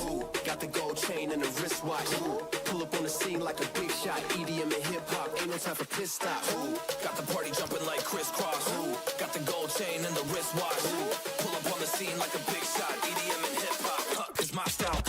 Ooh, got the gold chain and the wristwatch. Ooh, pull up on the scene like a big shot. EDM and hip hop, ain't no time for piss stop. Ooh, got the party jumping like crisscross. Ooh, got the gold chain and the wristwatch. Ooh, pull up on the scene like a big shot. EDM and hip hop, cause my style.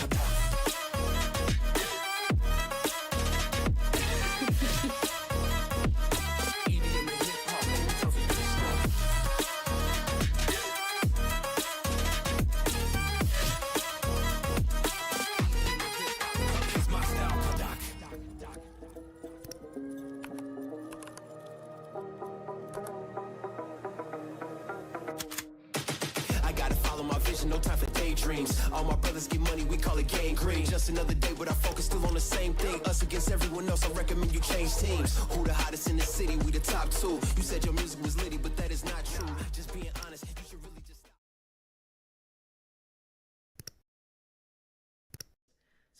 No time for daydreams. All my brothers get money, we call it gang green. Just another day, but our focus still on the same thing. Us against everyone else, I recommend you change teams. Who the hottest in the city? We the top two. You said your music was litty, but that is not true. Just being honest, you should really just stop.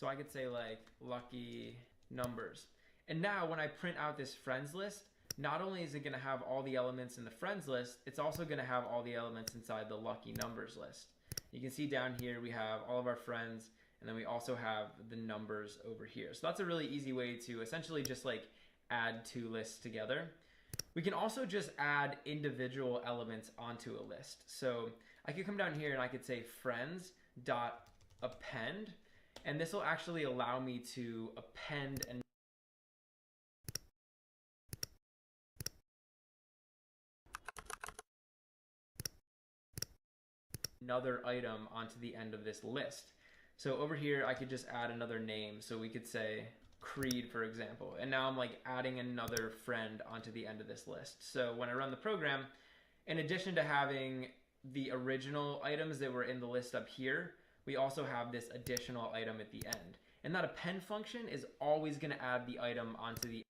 So I could say like lucky numbers. And now when I print out this friends list, not only is it going to have all the elements in the friends list, it's also going to have all the elements inside the lucky numbers list. You can see down here we have all of our friends, and then we also have the numbers over here. So that's a really easy way to essentially just like add two lists together. We can also just add individual elements onto a list. So I could come down here and I could say friends.append, and this will actually allow me to append another item onto the end of this list. So over here, I could just add another name. So we could say Creed, for example. And now I'm like adding another friend onto the end of this list. So when I run the program, in addition to having the original items that were in the list up here, we also have this additional item at the end. And that append function is always going to add the item onto the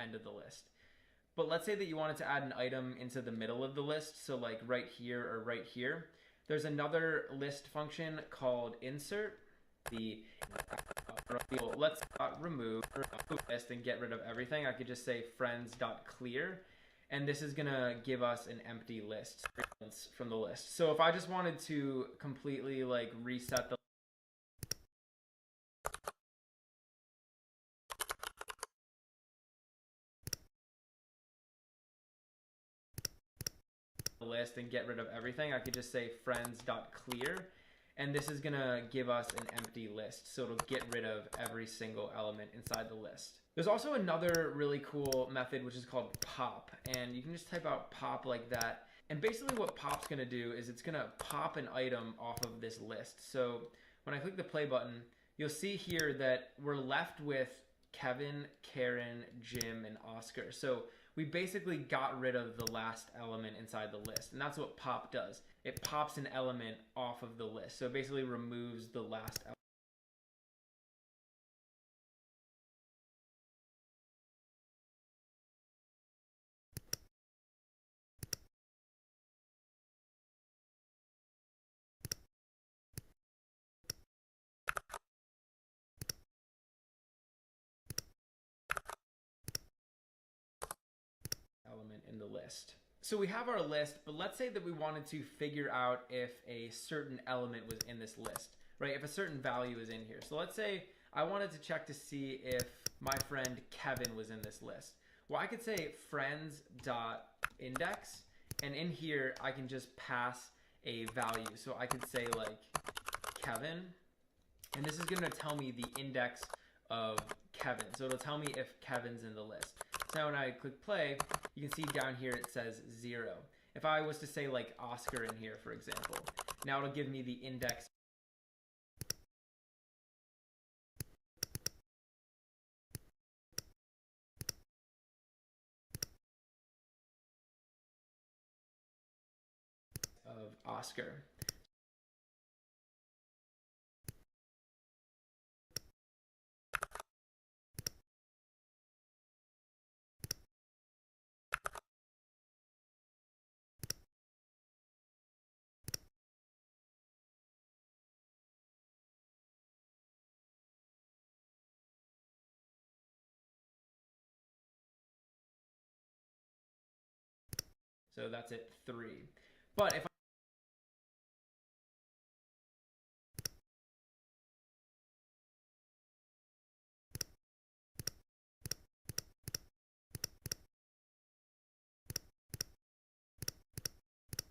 end of the list. But let's say that you wanted to add an item into the middle of the list, so like right here or right here. There's another list function called insert. Let's remove list and get rid of everything. I could just say friends.clear, and this is gonna give us an empty list from the list. So if I just wanted to completely like reset the list and get rid of everything, I could just say friends.clear, and this is gonna give us an empty list, so it'll get rid of every single element inside the list. There's also another really cool method which is called pop, and you can just type out pop like that, and basically what pop's gonna do is it's gonna pop an item off of this list. So when I click the play button, you'll see here that we're left with Kevin, Karen, Jim, and Oscar. So we basically got rid of the last element inside the list, and that's what pop does. It pops an element off of the list, so it basically removes the last element in the list. So we have our list, but let's say that we wanted to figure out if a certain element was in this list, right? If a certain value is in here. So let's say I wanted to check to see if my friend Kevin was in this list? Well, I could say friends.index, and in here I can just pass a value. So I could say like Kevin, and this is going to tell me the index of Kevin. So it'll tell me if Kevin's in the list. So now when I click play, you can see down here it says 0. If I was to say like Oscar in here, for example, now it'll give me the index of Oscar. So that's it, 3. But if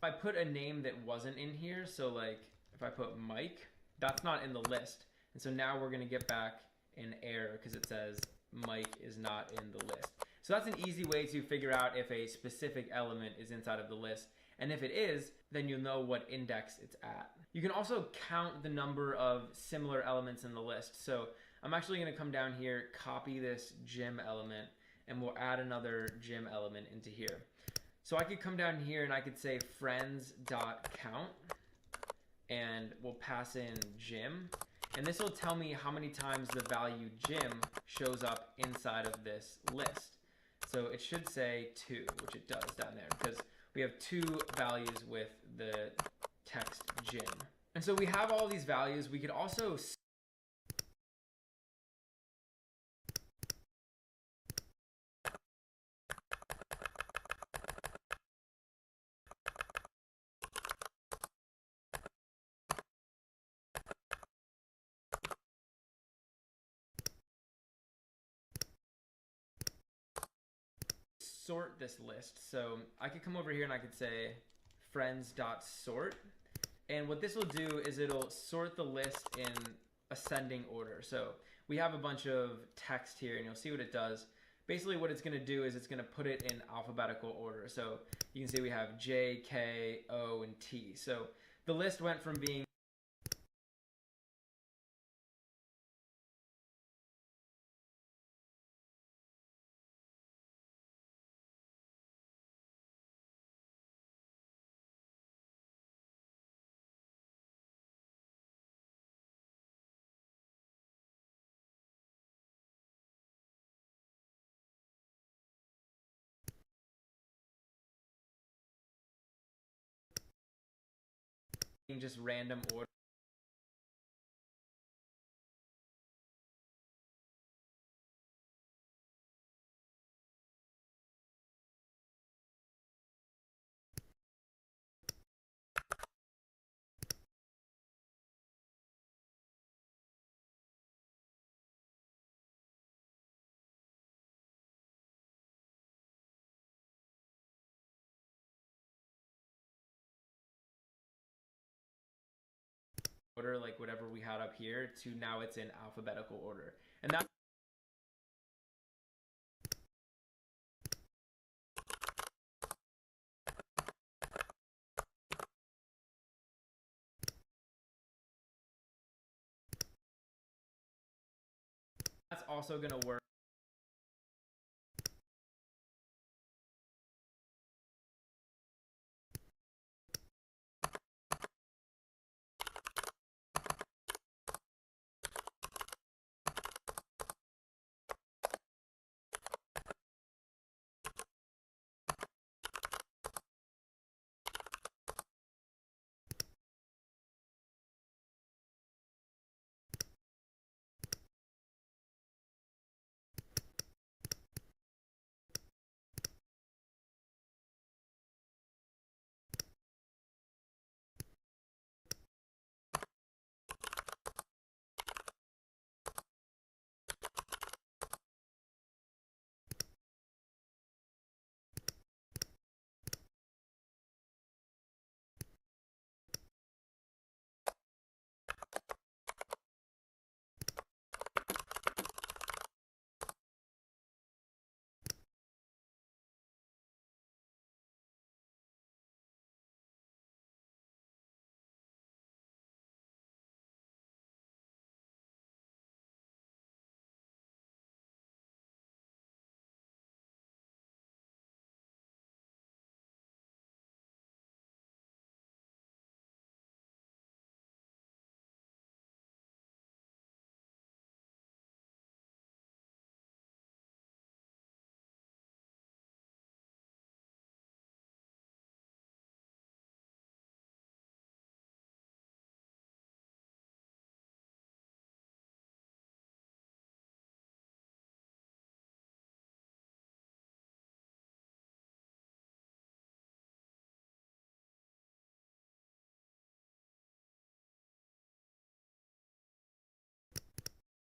I put a name that wasn't in here, so like if I put Mike, that's not in the list. And so now we're going to get back an error because it says Mike is not in the list. So that's an easy way to figure out if a specific element is inside of the list. And if it is, then you'll know what index it's at. You can also count the number of similar elements in the list. So I'm actually going to come down here, copy this gym element, and we'll add another gym element into here. So I could come down here and I could say friends.count, and we'll pass in gym. And this will tell me how many times the value gym shows up inside of this list. So it should say 2, which it does down there, because we have 2 values with the text gym. And so we have all these values. We could also sort this list. So I could come over here and I could say friends.sort. And what this will do is it'll sort the list in ascending order. So we have a bunch of text here, and you'll see what it does. Basically what it's going to do is it's going to put it in alphabetical order. So you can see we have J, K, O, and T. So the list went from being just random order. Order, like whatever we had up here, to now it's in alphabetical order. And that's also going to work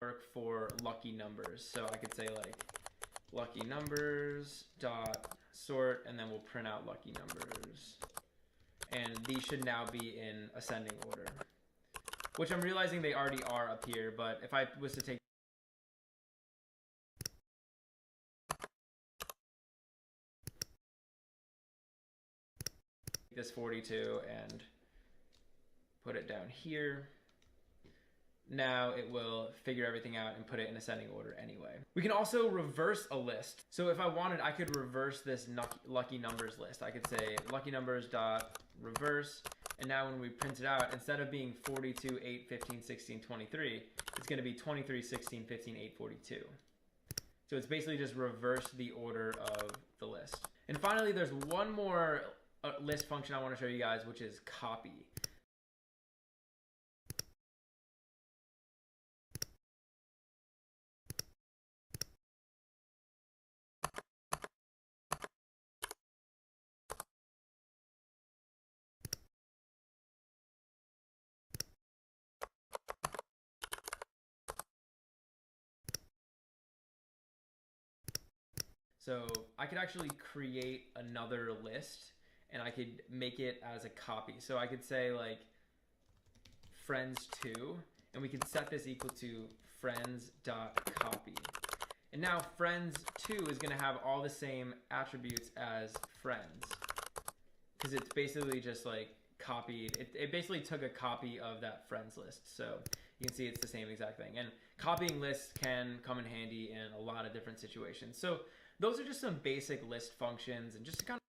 work for lucky numbers. So I could say like lucky numbers dot sort, and then we'll print out lucky numbers. And these should now be in ascending order, which I'm realizing they already are up here, but if I was to take this 42 and put it down here, now it will figure everything out and put it in ascending order anyway. We can also reverse a list. So if I wanted, I could reverse this lucky numbers list. I could say lucky numbers dot reverse, and now when we print it out, instead of being 42, 8, 15, 16, 23, it's going to be 23, 16, 15, 8, 42. So it's basically just reverse the order of the list. And finally, there's one more list function I want to show you guys, which is copy. So I could actually create another list and I could make it as a copy. So I could say like friends2, and we could set this equal to friends.copy. And now friends2 is going to have all the same attributes as friends, because it's basically just like copied. It basically took a copy of that friends list. So you can see it's the same exact thing. And copying lists can come in handy in a lot of different situations. So those are just some basic list functions, and just to kind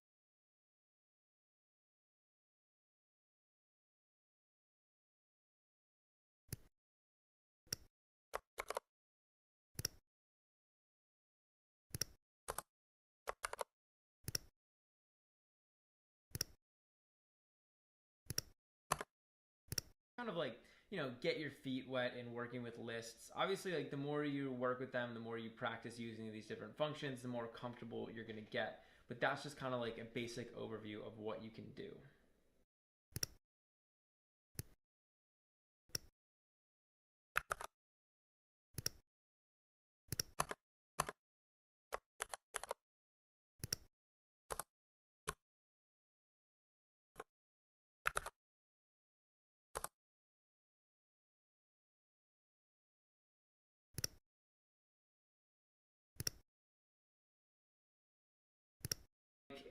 of like, you know, get your feet wet in working with lists. Obviously, like the more you work with them, the more you practice using these different functions, the more comfortable you're going to get. But that's just kind of like a basic overview of what you can do.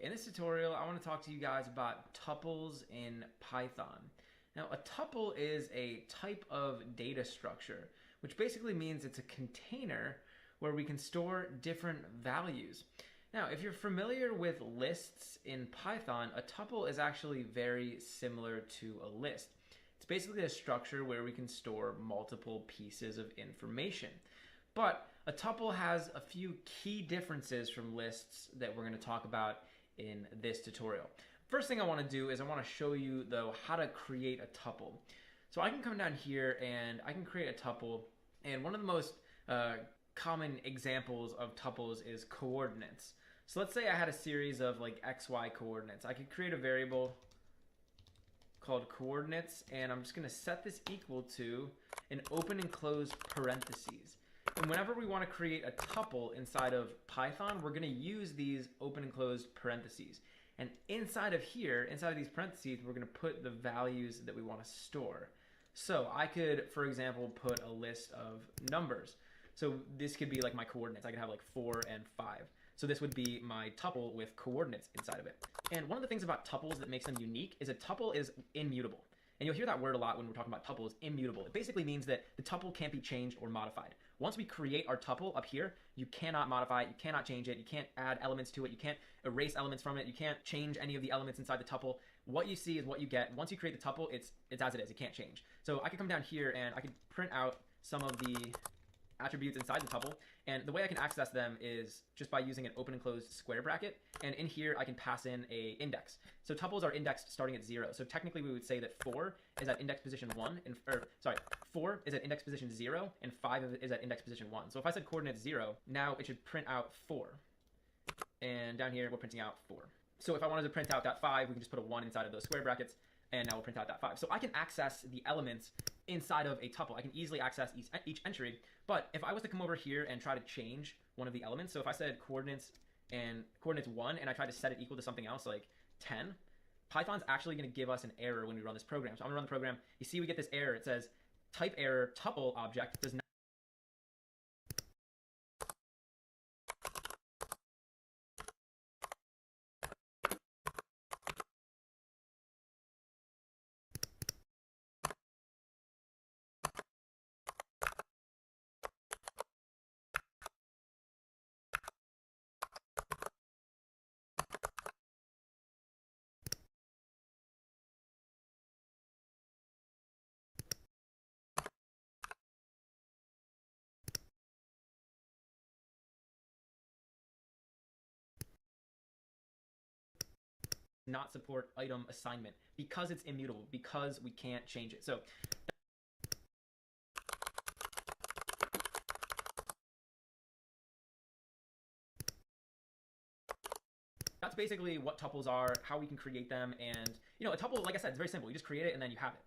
In this tutorial, I want to talk to you guys about tuples in Python. Now, a tuple is a type of data structure, which basically means it's a container where we can store different values. Now, if you're familiar with lists in Python, a tuple is actually very similar to a list. It's basically a structure where we can store multiple pieces of information. But a tuple has a few key differences from lists that we're going to talk about in this tutorial. First thing I want to do is I want to show you though how to create a tuple. So I can come down here and I can create a tuple, and one of the most common examples of tuples is coordinates. So let's say I had a series of like XY coordinates. I could create a variable called coordinates, and I'm just going to set this equal to an open and close parentheses. And whenever we want to create a tuple inside of Python, we're going to use these open and closed parentheses. And inside of here, inside of these parentheses, we're going to put the values that we want to store. So I could, for example, put a list of numbers. So this could be like my coordinates. I could have like 4 and 5. So this would be my tuple with coordinates inside of it. And one of the things about tuples that makes them unique is a tuple is immutable. And you'll hear that word a lot when we're talking about tuples, immutable. It basically means that the tuple can't be changed or modified. Once we create our tuple up here, you cannot modify it, you cannot change it, you can't add elements to it, you can't erase elements from it, you can't change any of the elements inside the tuple. What you see is what you get. Once you create the tuple, it's as it is, it can't change. So I could come down here and I could print out some of the attributes inside the tuple, and the way I can access them is just by using an open and closed square bracket, and in here I can pass in a index. So tuples are indexed starting at 0. So technically we would say that 4 is at index position 1, and 4 is at index position 0, and 5 is at index position 1. So if I said coordinates 0, now it should print out 4. And down here we're printing out 4. So if I wanted to print out that 5, we can just put a 1 inside of those square brackets, and now we'll print out that 5. So I can access the elements inside of a tuple. I can easily access each entry, but if I was to come over here and try to change one of the elements, so if I said coordinates 1 and I tried to set it equal to something else like 10, Python's actually going to give us an error when we run this program. So I'm going to run the program. You see we get this error. It says type error tuple object does not support item assignment because it's immutable, because we can't change it. So that's basically what tuples are, how we can create them, and you know, a tuple, like I said, it's very simple. You just create it and then you have it.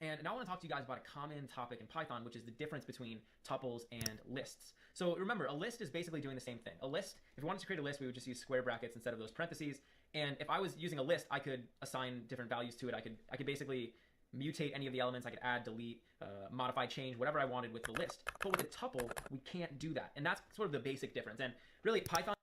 And now I want to talk to you guys about a common topic in Python, which is the difference between tuples and lists. So remember, a list is basically doing the same thing. A list, if we wanted to create a list, we would just use square brackets instead of those parentheses. And if I was using a list, I could assign different values to it. I could basically mutate any of the elements. I could add, delete, modify, change, whatever I wanted with the list. But with a tuple, we can't do that. And that's sort of the basic difference. And really, Python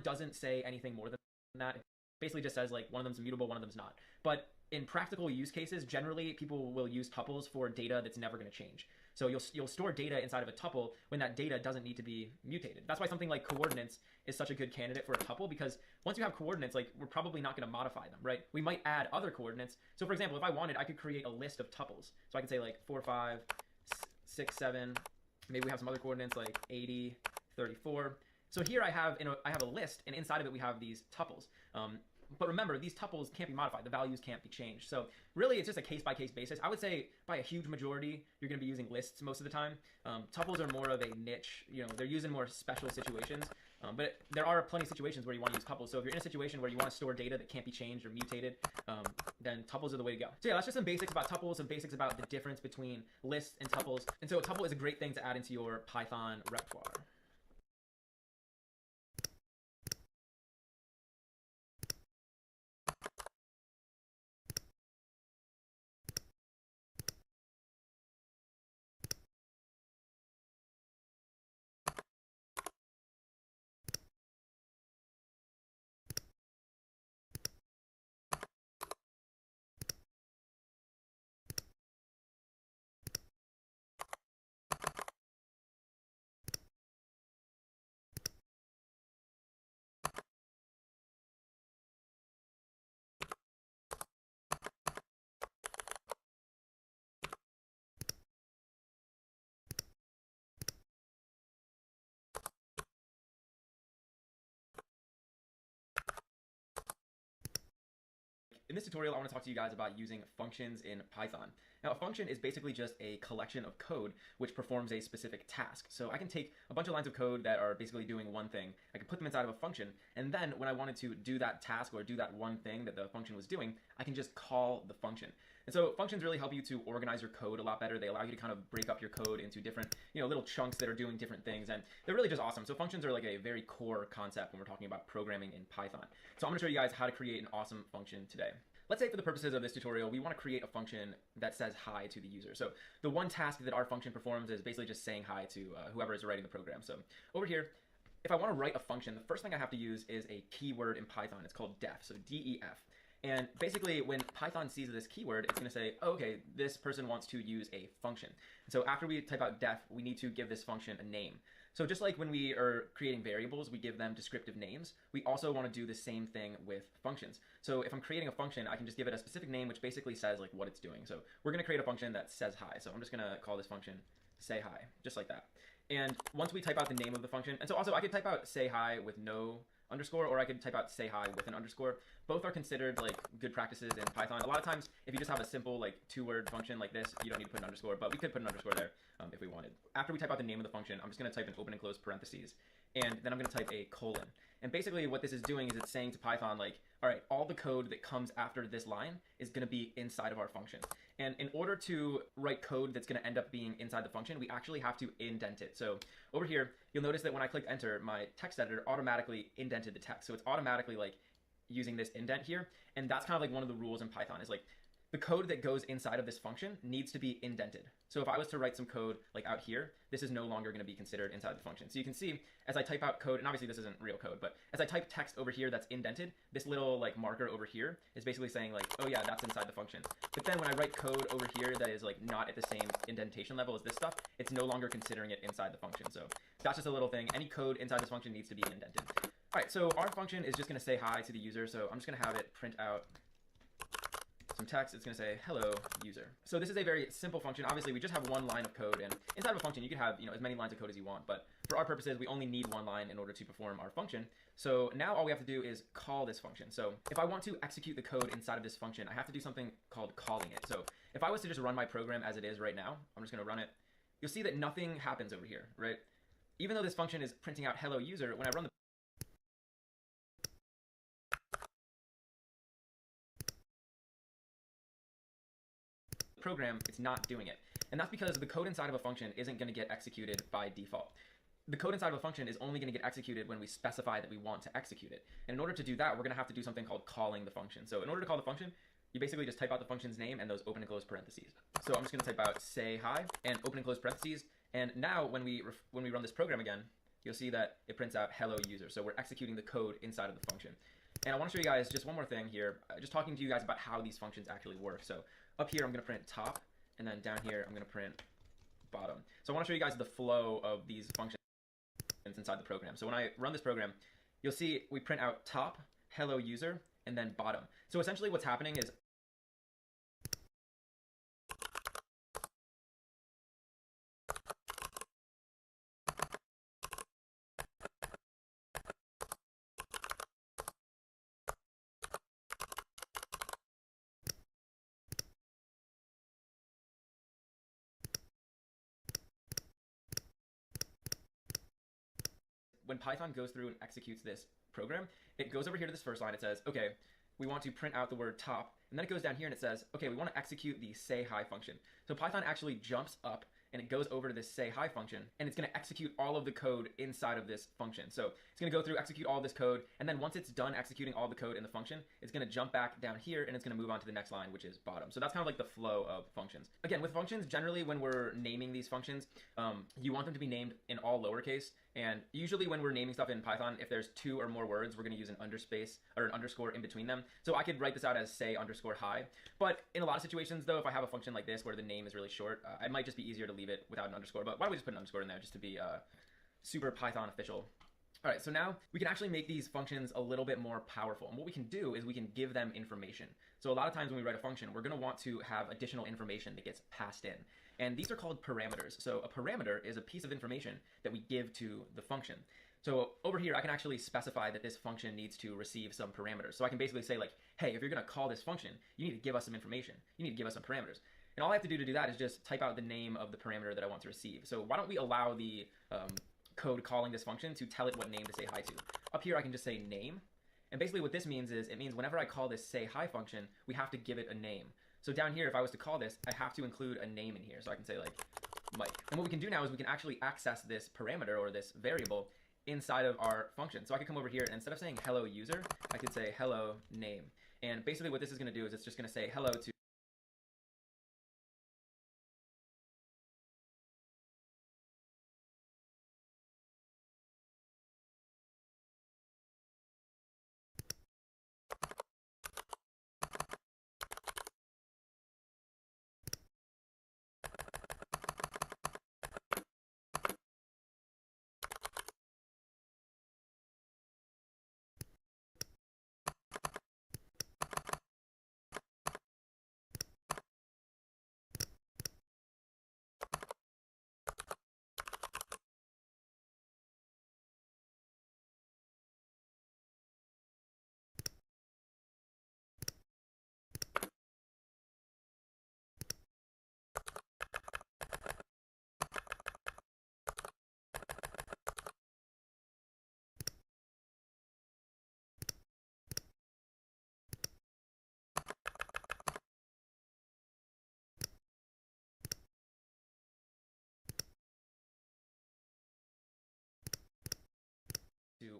doesn't say anything more than that. It basically just says like one of them's immutable, one of them's not. But in practical use cases, generally people will use tuples for data that's never going to change. So you'll store data inside of a tuple when that data doesn't need to be mutated. That's why something like coordinates is such a good candidate for a tuple, because once you have coordinates, like we're probably not going to modify them, right? We might add other coordinates. So for example, if I wanted, I could create a list of tuples. So I could say like 4, 5, 6, 7. Maybe we have some other coordinates like 80, 34. So here I have a list, and inside of it we have these tuples. But remember, these tuples can't be modified. The values can't be changed. So really, it's just a case-by-case basis. I would say by a huge majority, you're going to be using lists most of the time. Tuples are more of a niche. You know, they're used in more special situations. But there are plenty of situations where you want to use tuples. So if you're in a situation where you want to store data that can't be changed or mutated, then tuples are the way to go. So yeah, that's just some basics about tuples, some basics about the difference between lists and tuples. And so a tuple is a great thing to add into your Python repertoire. In this tutorial, I want to talk to you guys about using functions in Python. Now, a function is basically just a collection of code which performs a specific task. So I can take a bunch of lines of code that are basically doing one thing, I can put them inside of a function, and then when I wanted to do that task or do that one thing that the function was doing, I can just call the function. And so functions really help you to organize your code a lot better. They allow you to kind of break up your code into different, little chunks that are doing different things, and they're really just awesome. So functions are like a very core concept when we're talking about programming in Python. So I'm going to show you guys how to create an awesome function today. Let's say for the purposes of this tutorial, we want to create a function that says hi to the user. So the one task that our function performs is basically just saying hi to whoever is writing the program. So over here, if I want to write a function, the first thing I have to use is a keyword in Python. It's called def, so D-E-F. And basically, when Python sees this keyword, it's going to say, oh, okay, this person wants to use a function. And so after we type out def, we need to give this function a name. So just like when we are creating variables, we give them descriptive names, we also want to do the same thing with functions. So if I'm creating a function, I can just give it a specific name, which basically says like what it's doing. So we're going to create a function that says hi. So I'm just going to call this function say hi, just like that. And once we type out the name of the function, and so also I could type out say hi with no underscore, or I could type out say hi with an underscore. Both are considered like good practices in Python. A lot of times, if you just have a simple like 2-word function like this, you don't need to put an underscore, but we could put an underscore there if we wanted. After we type out the name of the function, I'm just going to type an open and close parentheses, and then I'm going to type a colon. And basically what this is doing is it's saying to Python like, all right, all the code that comes after this line is going to be inside of our function. And in order to write code that's going to end up being inside the function, we actually have to indent it. So over here, you'll notice that when I clicked enter, my text editor automatically indented the text. So it's automatically like using this indent here. And that's kind of like one of the rules in Python is like the code that goes inside of this function needs to be indented. So if I was to write some code like out here, this is no longer going to be considered inside the function. So you can see as I type out code, and obviously this isn't real code, but as I type text over here that's indented, this little like marker over here is basically saying like, oh yeah, that's inside the function. But then when I write code over here that is like not at the same indentation level as this stuff, it's no longer considering it inside the function. So that's just a little thing. Any code inside this function needs to be indented. All right, so our function is just going to say hi to the user. So I'm just going to have it print out some text. It's going to say hello user. So this is a very simple function. Obviously we just have one line of code, and inside of a function you can have as many lines of code as you want, but for our purposes we only need one line in order to perform our function. So now all we have to do is call this function. So if I want to execute the code inside of this function, I have to do something called calling it. So if I was to just run my program as it is right now, I'm just going to run it, you'll see that nothing happens over here, right? Even though this function is printing out hello user, when I run the program, it's not doing it. And that's because the code inside of a function isn't going to get executed by default. The code inside of a function is only going to get executed when we specify that we want to execute it. And in order to do that, we're going to have to do something called calling the function. So in order to call the function, you basically just type out the function's name and those open and close parentheses. So I'm just going to type out say hi and open and close parentheses. And now when we run this program again, you'll see that it prints out hello user. So we're executing the code inside of the function. And I want to show you guys just one more thing here, just talking to you guys about how these functions actually work. So up here, I'm going to print top, and then down here, I'm going to print bottom. So I want to show you guys the flow of these functions inside the program. So when I run this program, you'll see we print out top, hello user, and then bottom. So essentially what's happening is when Python goes through and executes this program, it goes over here to this first line. It says, okay, we want to print out the word top. And then it goes down here and it says, okay, we want to execute the say hi function. So Python actually jumps up and it goes over to this say hi function, and it's going to execute all of the code inside of this function. So it's going to go through, execute all this code, and then once it's done executing all the code in the function, it's going to jump back down here and it's going to move on to the next line, which is bottom. So that's kind of like the flow of functions. Again, with functions, generally when we're naming these functions, you want them to be named in all lowercase. And usually when we're naming stuff in Python, if there's 2 or more words, we're going to use an underspace or an underscore in between them. So I could write this out as say underscore hi. But in a lot of situations, though, if I have a function like this where the name is really short, it might just be easier to leave it without an underscore. But why don't we just put an underscore in there just to be super Python official? All right, so now we can actually make these functions a little bit more powerful. And what we can do is we can give them information. So a lot of times when we write a function, we're going to want to have additional information that gets passed in. And these are called parameters. So a parameter is a piece of information that we give to the function. So over here, I can actually specify that this function needs to receive some parameters. So I can basically say like, hey, if you're going to call this function, you need to give us some information. You need to give us some parameters. And all I have to do that is just type out the name of the parameter that I want to receive. So why don't we allow the code calling this function to tell it what name to say hi to. Up here, I can just say name. And basically what this means is it means whenever I call this say hi function, we have to give it a name. So down here, if I was to call this, I have to include a name in here. So I can say like Mike. And what we can do now is we can actually access this parameter or this variable inside of our function. So I could come over here and instead of saying hello user, I could say hello name. And basically what this is going to do is it's just going to say hello to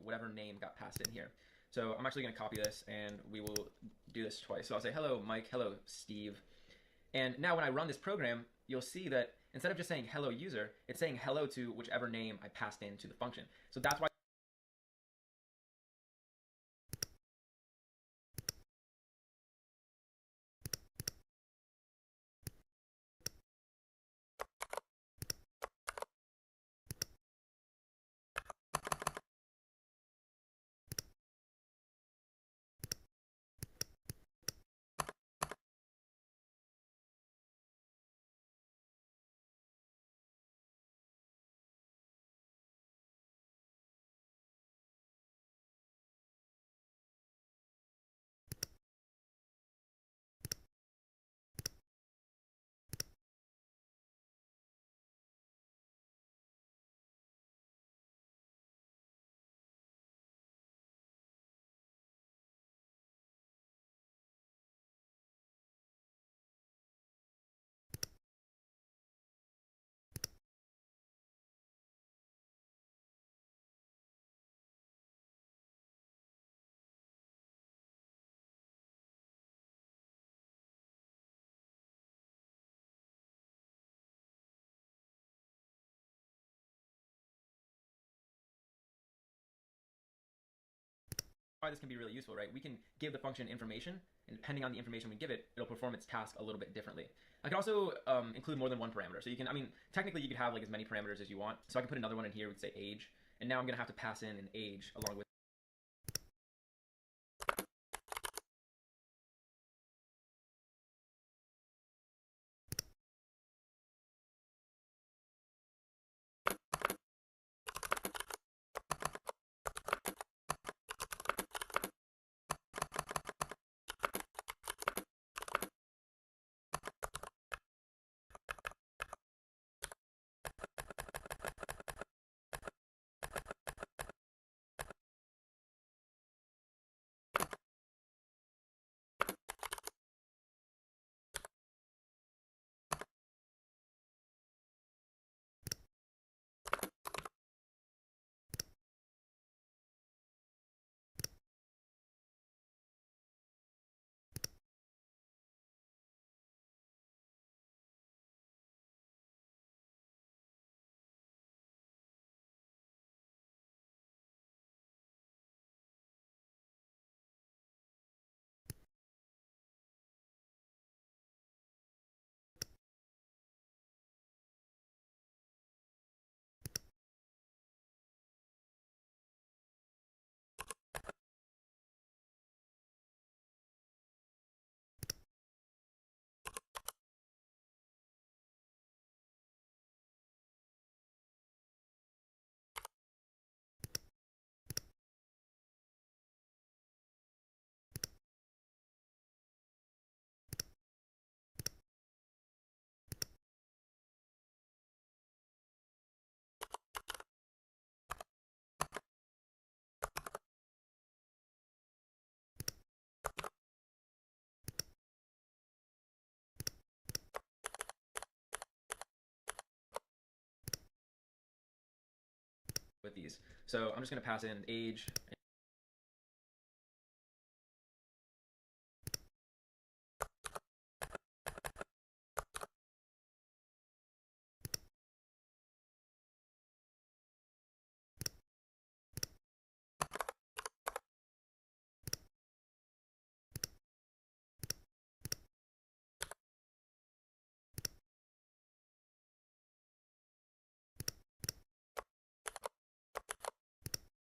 whatever name got passed in here. So I'm actually going to copy this, and we will do this twice. So I'll say, hello, Mike, hello, Steve. And now when I run this program, you'll see that instead of just saying hello user, it's saying hello to whichever name I passed into the function. So that's why why this can be really useful, right? We can give the function information, and depending on the information we give it, it'll perform its task a little bit differently. I can also include more than one parameter. So you can, I mean, technically you could have like as many parameters as you want. So I can put another one in here, we'd say age, and now I'm gonna have to pass in an age along with these. So I'm just gonna pass in age.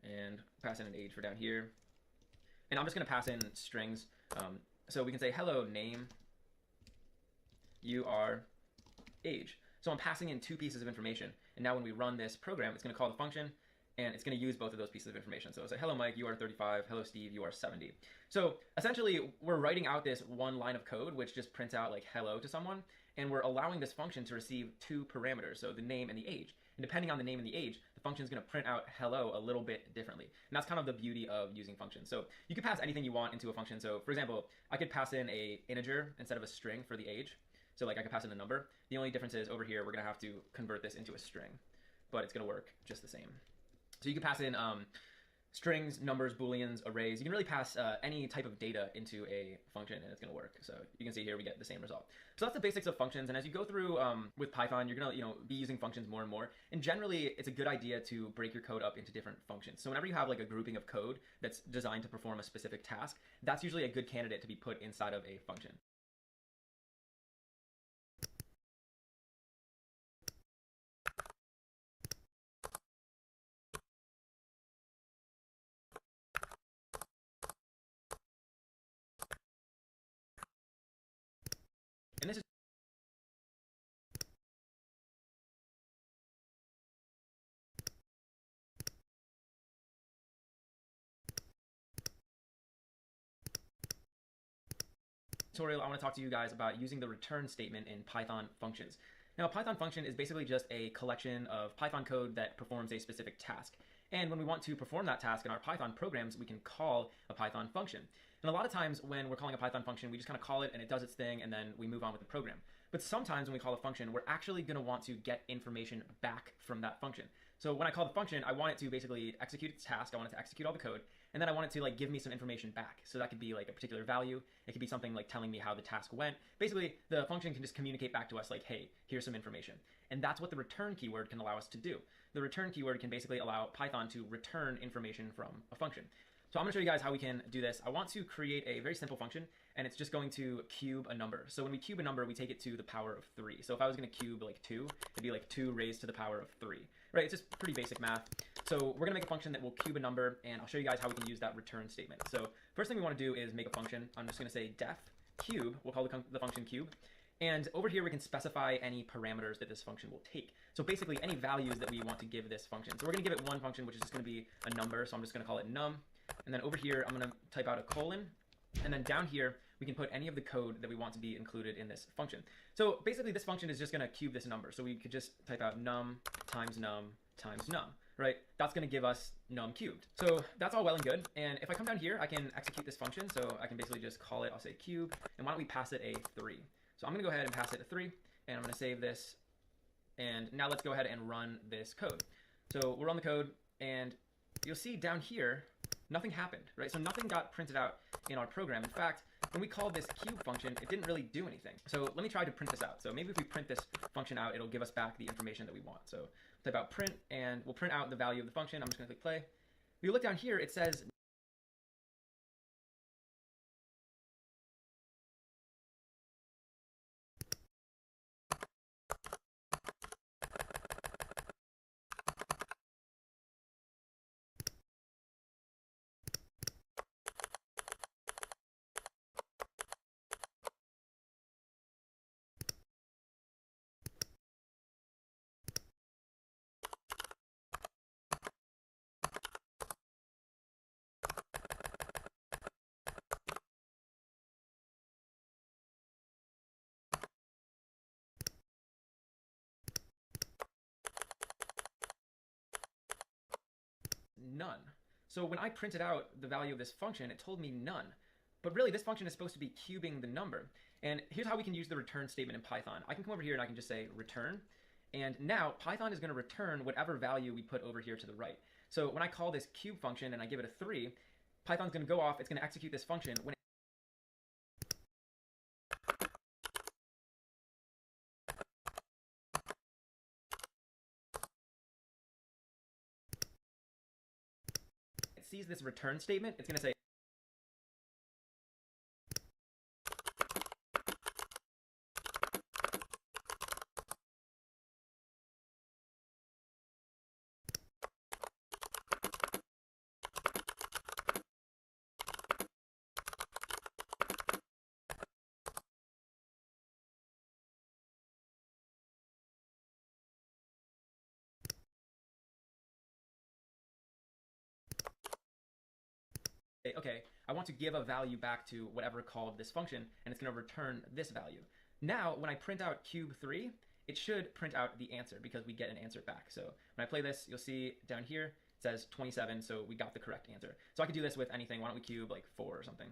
And pass in an age for down here. And I'm just going to pass in strings. So we can say, hello, name, you are age. So I'm passing in two pieces of information. And now when we run this program, it's going to call the function, and it's going to use both of those pieces of information. So it'll say, hello, Mike, you are 35. Hello, Steve, you are 70. So essentially, we're writing out this one line of code, which just prints out like hello to someone. And we're allowing this function to receive two parameters, so the name and the age. And depending on the name and the age, the function is going to print out hello a little bit differently. And that's kind of the beauty of using functions. So you can pass anything you want into a function. So for example, I could pass in a integer instead of a string for the age. So like I could pass in a number. The only difference is over here, we're going to have to convert this into a string, but it's going to work just the same. So you can pass in strings, numbers, booleans, arrays. You can really pass any type of data into a function and it's going to work. So you can see here we get the same result. So that's the basics of functions. And as you go through with Python, you're going to be using functions more and more. And generally, it's a good idea to break your code up into different functions. So whenever you have like a grouping of code that's designed to perform a specific task, that's usually a good candidate to be put inside of a function. And this is tutorial, I want to talk to you guys about using the return statement in Python functions. Now, a Python function is basically just a collection of Python code that performs a specific task. And when we want to perform that task in our Python programs, we can call a Python function. And a lot of times when we're calling a Python function, we just kind of call it and it does its thing and then we move on with the program. But sometimes when we call a function, we're actually going to want to get information back from that function. So when I call the function, I want it to basically execute its task. I want it to execute all the code. And then I want it to like give me some information back. So that could be like a particular value. It could be something like telling me how the task went. Basically, the function can just communicate back to us like, hey, here's some information. And that's what the return keyword can allow us to do. The return keyword can basically allow Python to return information from a function. So I'm going to show you guys how we can do this. I want to create a very simple function, and it's just going to cube a number. So when we cube a number, we take it to the power of 3. So if I was going to cube like 2, it'd be like 2 raised to the power of 3. Right? It's just pretty basic math. So we're going to make a function that will cube a number, and I'll show you guys how we can use that return statement. So first thing we want to do is make a function. I'm just going to say def cube. We'll call the function cube. And over here, we can specify any parameters that this function will take. So basically, any values that we want to give this function. So we're going to give it one function, which is just going to be a number. So I'm just going to call it num. And then over here, I'm going to type out a colon. And then down here, we can put any of the code that we want to be included in this function. So basically, this function is just going to cube this number. So we could just type out num times num times num, right? That's going to give us num cubed. So that's all well and good. And if I come down here, I can execute this function. So I can basically just call it, I'll say cube. And why don't we pass it a 3? So I'm going to go ahead and pass it a 3. And I'm going to save this. And now let's go ahead and run this code. So we'll run the code. And you'll see down here, nothing happened, right? So nothing got printed out in our program. In fact, when we called this cube function, it didn't really do anything. So let me try to print this out. So maybe if we print this function out, it'll give us back the information that we want. So type out print, and we'll print out the value of the function. I'm just going to click play. If you look down here, it says none. So when I printed out the value of this function, it told me none. But really, this function is supposed to be cubing the number. And here's how we can use the return statement in Python. I can come over here and I can just say return. And now Python is going to return whatever value we put over here to the right. So when I call this cube function and I give it a 3, Python's going to go off. It's going to execute this function. When it sees this return statement, it's going to say, okay, I want to give a value back to whatever called this function, and it's going to return this value. Now, when I print out cube 3, it should print out the answer because we get an answer back. So when I play this, you'll see down here, it says 27, so we got the correct answer. So I could do this with anything. Why don't we cube like 4 or something?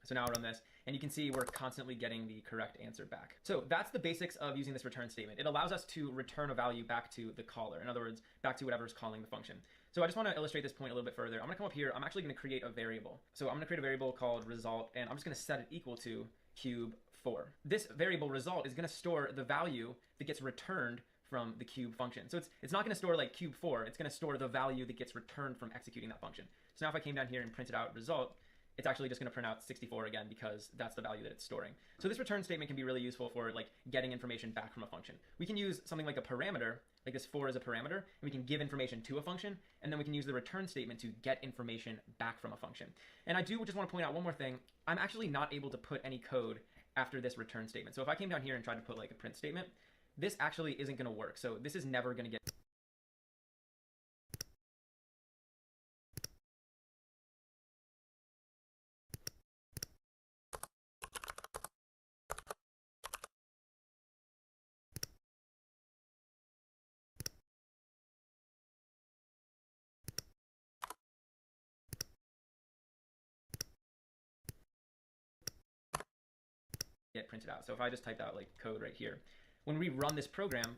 So now I'll run this, and you can see we're constantly getting the correct answer back. So that's the basics of using this return statement. It allows us to return a value back to the caller. In other words, back to whatever's calling the function. So I just want to illustrate this point a little bit further. I'm going to come up here. I'm actually going to create a variable. So I'm going to create a variable called result, and I'm just going to set it equal to cube 4. This variable result is going to store the value that gets returned from the cube function. So it's not going to store like cube 4. It's going to store the value that gets returned from executing that function. So now if I came down here and printed out result, it's actually just going to print out 64 again because that's the value that it's storing. So this return statement can be really useful for like getting information back from a function. We can use something like a parameter, like this 4 is a parameter, and we can give information to a function, and then we can use the return statement to get information back from a function. And I do just want to point out one more thing. I'm actually not able to put any code after this return statement. So if I came down here and tried to put like a print statement, this actually isn't going to work. So this is never going to get printed out. So if I just typed out like code right here, when we run this program,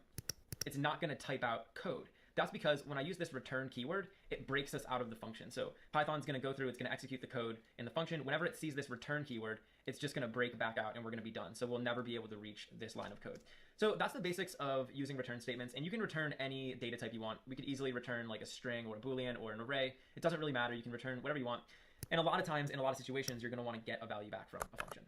it's not going to type out code. That's because when I use this return keyword, it breaks us out of the function. So Python's going to go through, it's going to execute the code in the function. Whenever it sees this return keyword, it's just going to break back out and we're going to be done. So we'll never be able to reach this line of code. So that's the basics of using return statements, and you can return any data type you want. We could easily return like a string or a Boolean or an array. It doesn't really matter. You can return whatever you want. And a lot of times in a lot of situations, you're going to want to get a value back from a function.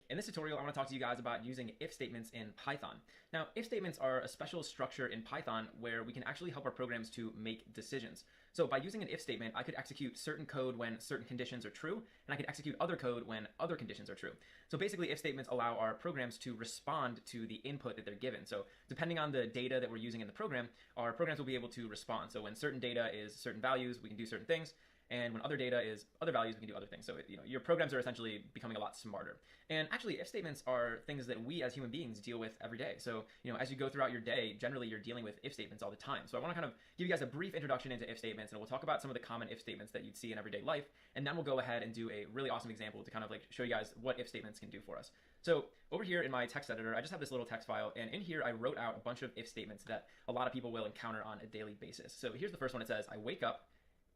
In this tutorial, I want to talk to you guys about using if statements in Python. Now, if statements are a special structure in Python where we can actually help our programs to make decisions. So by using an if statement, I could execute certain code when certain conditions are true, and I could execute other code when other conditions are true. So basically, if statements allow our programs to respond to the input that they're given. So depending on the data that we're using in the program, our programs will be able to respond. So when certain data is certain values, we can do certain things. And when other data is other values, we can do other things. So your programs are essentially becoming a lot smarter. And actually, if statements are things that we as human beings deal with every day. So as you go throughout your day, generally you're dealing with if statements all the time. So I want to kind of give you guys a brief introduction into if statements, and we'll talk about some of the common if statements that you'd see in everyday life. And then we'll go ahead and do a really awesome example to kind of like show you guys what if statements can do for us. So over here in my text editor, I just have this little text file, and in here I wrote out a bunch of if statements that a lot of people will encounter on a daily basis. So here's the first one. It says, I wake up.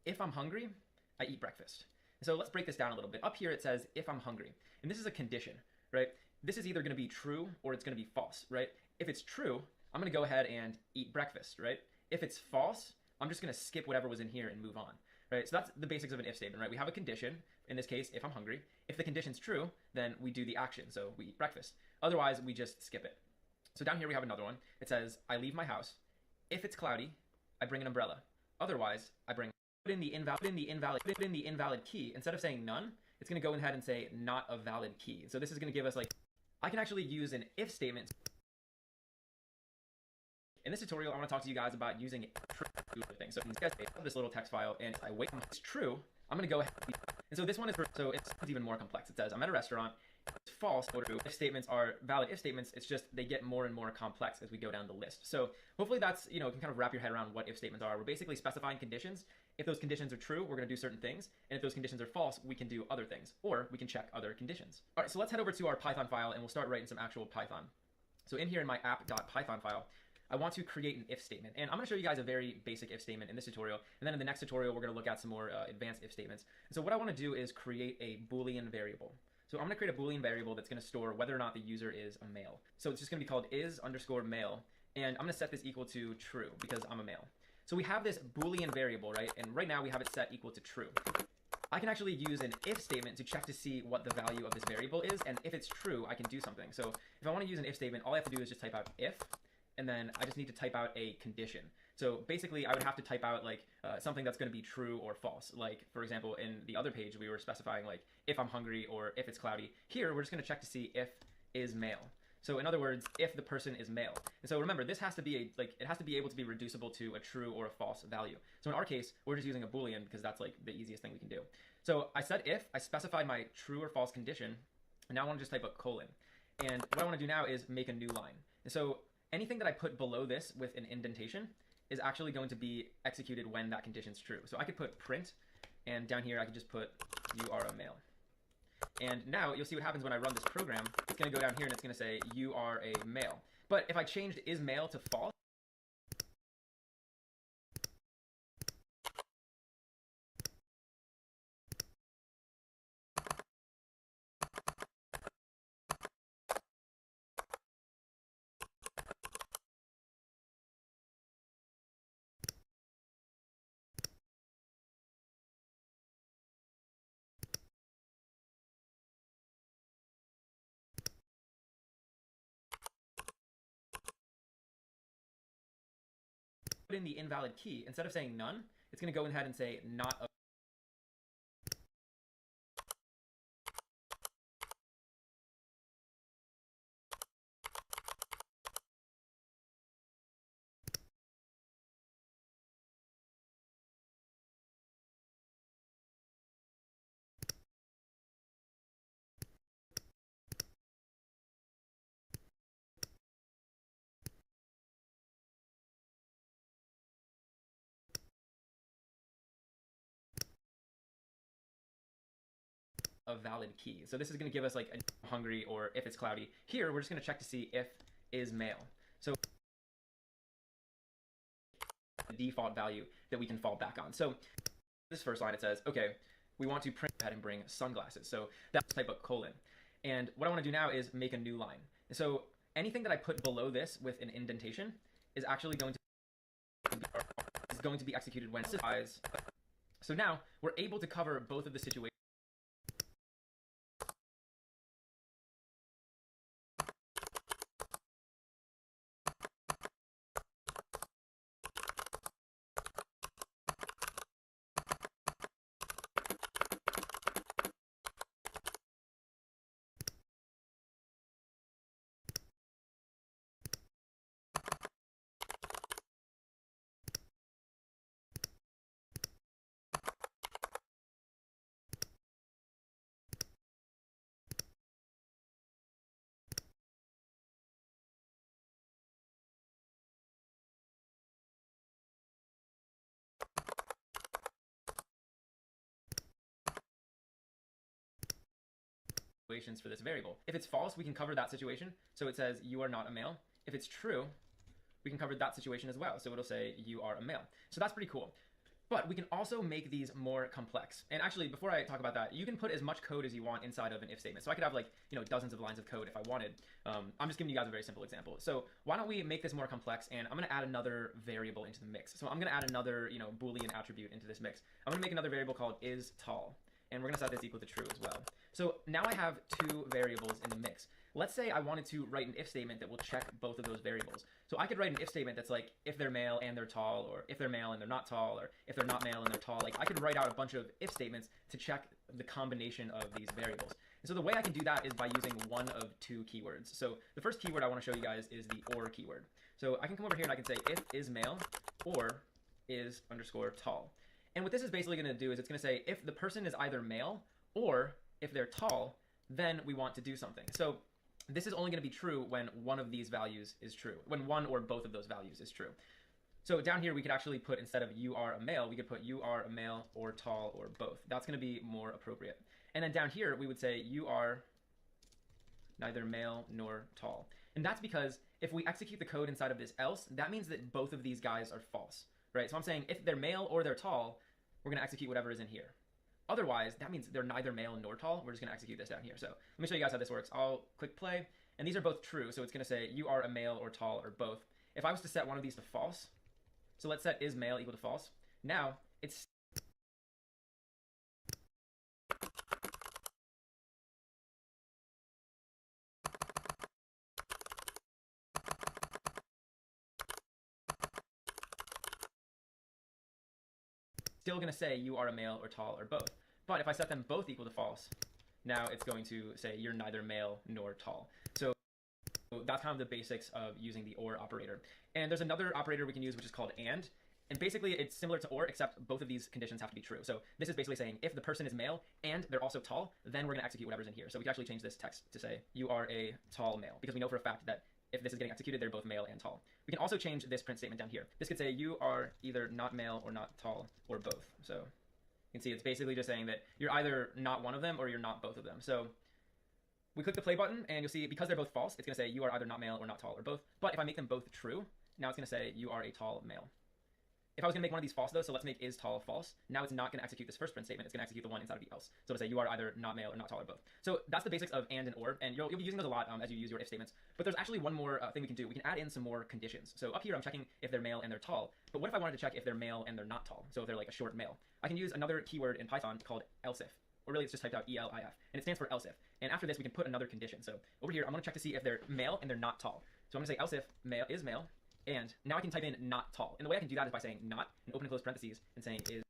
If I'm hungry, I eat breakfast. So let's break this down a little bit. Up here it says, if I'm hungry. And this is a condition, right? This is either going to be true or it's going to be false, right? If it's true, I'm going to go ahead and eat breakfast, right? If it's false, I'm just going to skip whatever was in here and move on, right? So that's the basics of an if statement, right? We have a condition, in this case, if I'm hungry. If the condition's true, then we do the action, so we eat breakfast. Otherwise, we just skip it. So down here we have another one. It says, I leave my house. If it's cloudy, I bring an umbrella. Otherwise, I bring put in the invalid key. Instead of saying none, it's going to go ahead and say not a valid key. So this is going to give us like, I can actually use an if statement. In this tutorial, I want to talk to you guys about using things. So I have this little text file, and I wait. It's true. I'm going to go ahead. And so this one is so it's even more complex. It says I'm at a restaurant. It's false or true. If statements are valid if statements. It's just they get more and more complex as we go down the list. So hopefully that's can kind of wrap your head around what if statements are. We're basically specifying conditions. If those conditions are true, we're going to do certain things. And if those conditions are false, we can do other things. Or we can check other conditions. All right, so let's head over to our Python file, and we'll start writing some actual Python. So in here in my app.python file, I want to create an if statement. And I'm going to show you guys a very basic if statement in this tutorial. And then in the next tutorial, we're going to look at some more advanced if statements. And so what I want to do is create a Boolean variable. So I'm going to create a Boolean variable that's going to store whether or not the user is a male. So it's just going to be called is_male. And I'm going to set this equal to true because I'm a male. So we have this Boolean variable, right? And right now we have it set equal to true. I can actually use an if statement to check to see what the value of this variable is. And if it's true, I can do something. So if I want to use an if statement, all I have to do is just type out if, and then I just need to type out a condition. So basically I would have to type out like something that's going to be true or false. Like for example, in the other page, we were specifying like if I'm hungry or if it's cloudy. Here, we're just going to check to see if is male. So in other words, if the person is male. And so remember, this has to be it has to be able to be reducible to a true or a false value. So in our case, we're just using a Boolean because that's like the easiest thing we can do. So I said if, I specified my true or false condition, Now I want to just type a colon. And what I want to do now is make a new line. And so anything that I put below this with an indentation is actually going to be executed when that condition's true. So I could put print, and down here I could just put you are a male. And now you'll see what happens when I run this program. It's going to go down here and it's going to say you are a male. But if I changed is male to false, put in the invalid key, instead of saying none, it's going to go ahead and say not a valid key. So this is going to give us like a hungry or if it's cloudy. Here, we're just going to check to see if is male. So the default value that we can fall back on. So this first line, it says, okay, we want to print ahead and bring sunglasses. So that's type of colon. And what I want to do now is make a new line. And so anything that I put below this with an indentation is actually going to be executed when specifies. So now we're able to cover both of the situations. For this variable. If it's false, we can cover that situation. So it says you are not a male. If it's true, we can cover that situation as well. So it'll say you are a male. So that's pretty cool. But we can also make these more complex. And actually, before I talk about that, you can put as much code as you want inside of an if statement. So I could have like, dozens of lines of code if I wanted. I'm just giving you guys a very simple example. So why don't we make this more complex, and I'm going to add another variable into the mix. So I'm going to add another, Boolean attribute into this mix. I'm going to make another variable called is tall. And we're going to set this equal to true as well. So now I have two variables in the mix. Let's say I wanted to write an if statement that will check both of those variables. So I could write an if statement that's like if they're male and they're tall, or if they're male and they're not tall, or if they're not male and they're tall. Like I could write out a bunch of if statements to check the combination of these variables. And so the way I can do that is by using one of two keywords. So the first keyword I want to show you guys is the or keyword. So I can come over here and I can say if is male or is underscore tall. And what this is basically going to do is it's going to say if the person is either male or if they're tall, then we want to do something. So this is only going to be true when one of these values is true, when one or both of those values is true. So down here, we could actually put, instead of you are a male, we could put you are a male or tall or both. That's going to be more appropriate. And then down here, we would say you are neither male nor tall. And that's because if we execute the code inside of this else, that means that both of these guys are false, right? So I'm saying if they're male or they're tall, we're going to execute whatever is in here. Otherwise, that means they're neither male nor tall. We're just going to execute this down here. So let me show you guys how this works. I'll click play, and these are both true. So it's going to say you are a male or tall or both. If I was to set one of these to false, so let's set is male equal to false. Now it's still going to say you are a male or tall or both. But if I set them both equal to false, now it's going to say you're neither male nor tall. So that's kind of the basics of using the or operator. And there's another operator we can use which is called and. And basically, it's similar to or, except both of these conditions have to be true. So this is basically saying if the person is male and they're also tall, then we're going to execute whatever's in here. So we can actually change this text to say, you are a tall male, because we know for a fact that if this is getting executed, they're both male and tall. We can also change this print statement down here. This could say, you are either not male or not tall, or both. So you can see it's basically just saying that you're either not one of them or you're not both of them. So we click the play button, and you'll see because they're both false, it's going to say you are either not male or not tall or both. But if I make them both true, now it's going to say you are a tall male. If I was going to make one of these false, though, so let's make is tall false, now it's not going to execute this first print statement. It's going to execute the one inside of the else. So it'll say you are either not male or not tall or both. So that's the basics of and or, and you'll be using those a lot as you use your if statements. But there's actually one more thing we can do. We can add in some more conditions. So up here, I'm checking if they're male and they're tall. But what if I wanted to check if they're male and they're not tall? So if they're like a short male. I can use another keyword in Python called else if. Or really, it's just typed out ELIF. And it stands for else if. And after this, we can put another condition. So over here, I'm going to check to see if they're male and they're not tall. So I'm going to say else if male is male. And now I can type in not tall. And the way I can do that is by saying not and open and close parentheses and saying is.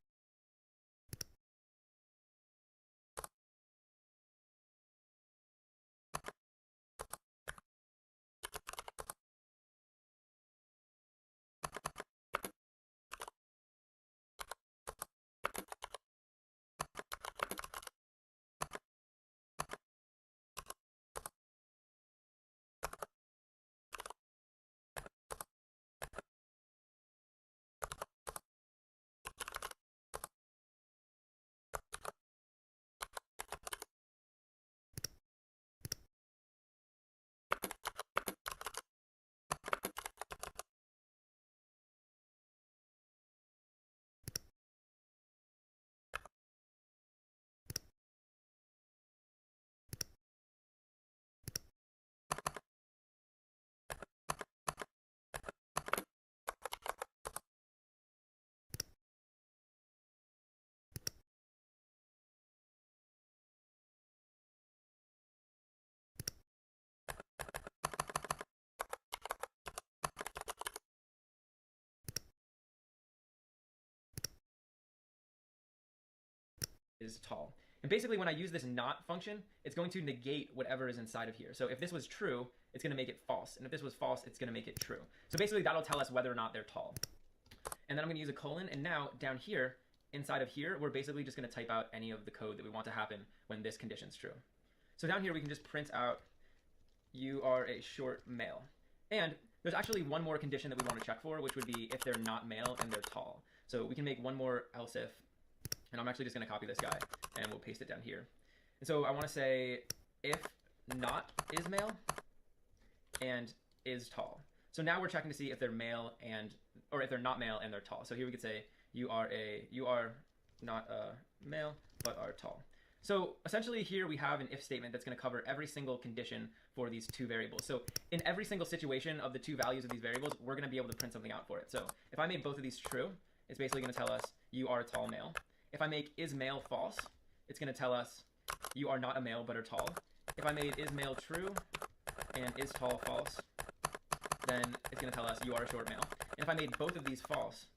Is tall. And basically when I use this not function, it's going to negate whatever is inside of here. So if this was true, it's going to make it false. And if this was false, it's going to make it true. So basically that'll tell us whether or not they're tall. And then I'm going to use a colon. And now down here, inside of here, we're basically just going to type out any of the code that we want to happen when this condition's true. So down here, we can just print out you are a short male. And there's actually one more condition that we want to check for, which would be if they're not male and they're tall. So we can make one more else if. And I'm actually just going to copy this guy, and we'll paste it down here. And so I want to say if not is male and is tall. So now we're checking to see if they're male or if they're not male and they're tall. So here we could say you are not a male but are tall. So essentially here we have an if statement that's going to cover every single condition for these two variables. So in every single situation of the two values of these variables, we're going to be able to print something out for it. So if I made both of these true, it's basically going to tell us you are a tall male. If I make is male false, it's going to tell us you are not a male but are tall. If I made is male true and is tall false, then it's going to tell us you are a short male. And if I made both of these false,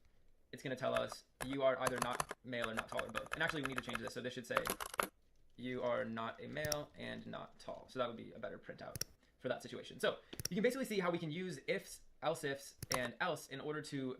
it's going to tell us you are either not male or not tall or both. And actually we need to change this. So this should say you are not a male and not tall. So that would be a better printout for that situation. So you can basically see how we can use ifs, else ifs, and else in order to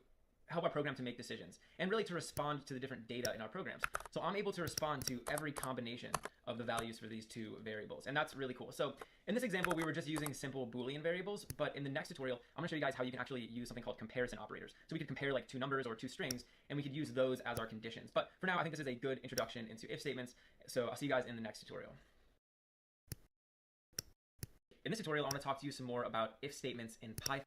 help our program to make decisions and really to respond to the different data in our programs. So I'm able to respond to every combination of the values for these two variables, and that's really cool. So in this example, we were just using simple Boolean variables, but in the next tutorial, I'm gonna show you guys how you can actually use something called comparison operators. So we could compare like two numbers or two strings, and we could use those as our conditions. But for now, I think this is a good introduction into if statements. So I'll see you guys in the next tutorial. In this tutorial, I'm gonna talk to you some more about if statements in Python.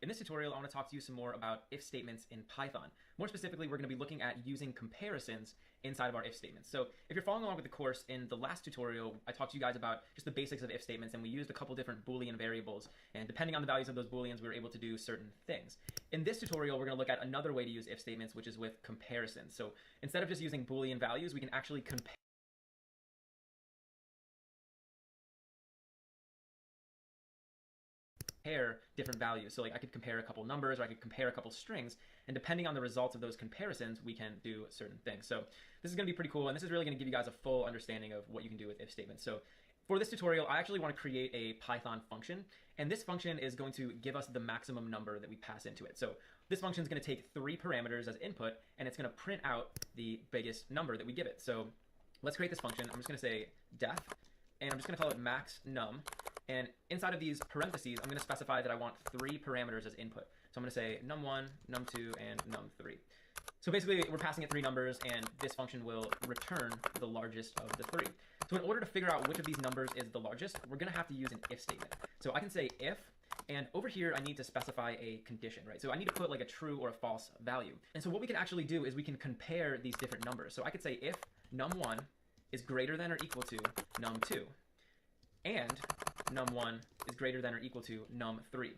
In this tutorial, I want to talk to you some more about if statements in Python. More specifically, we're going to be looking at using comparisons inside of our if statements. So if you're following along with the course, in the last tutorial, I talked to you guys about just the basics of if statements, and we used a couple different Boolean variables, and depending on the values of those Booleans, we were able to do certain things. In this tutorial, we're going to look at another way to use if statements, which is with comparisons. So instead of just using Boolean values, we can actually compare different values. So like I could compare a couple numbers, or I could compare a couple strings, and depending on the results of those comparisons, we can do certain things. So this is going to be pretty cool, and this is really going to give you guys a full understanding of what you can do with if statements. So for this tutorial, I actually want to create a Python function, and this function is going to give us the maximum number that we pass into it. So this function is going to take 3 parameters as input, and it's going to print out the biggest number that we give it. So let's create this function. I'm just going to say def, and I'm just going to call it max num. And inside of these parentheses, I'm going to specify that I want 3 parameters as input. So I'm going to say num1, num2, and num3. So basically, we're passing it 3 numbers, and this function will return the largest of the 3. So in order to figure out which of these numbers is the largest, we're going to have to use an if statement. So I can say if, and over here, I need to specify a condition, right? So I need to put like a true or a false value. And so what we can actually do is we can compare these different numbers. So I could say if num1 is greater than or equal to num2, and num1 is greater than or equal to num3.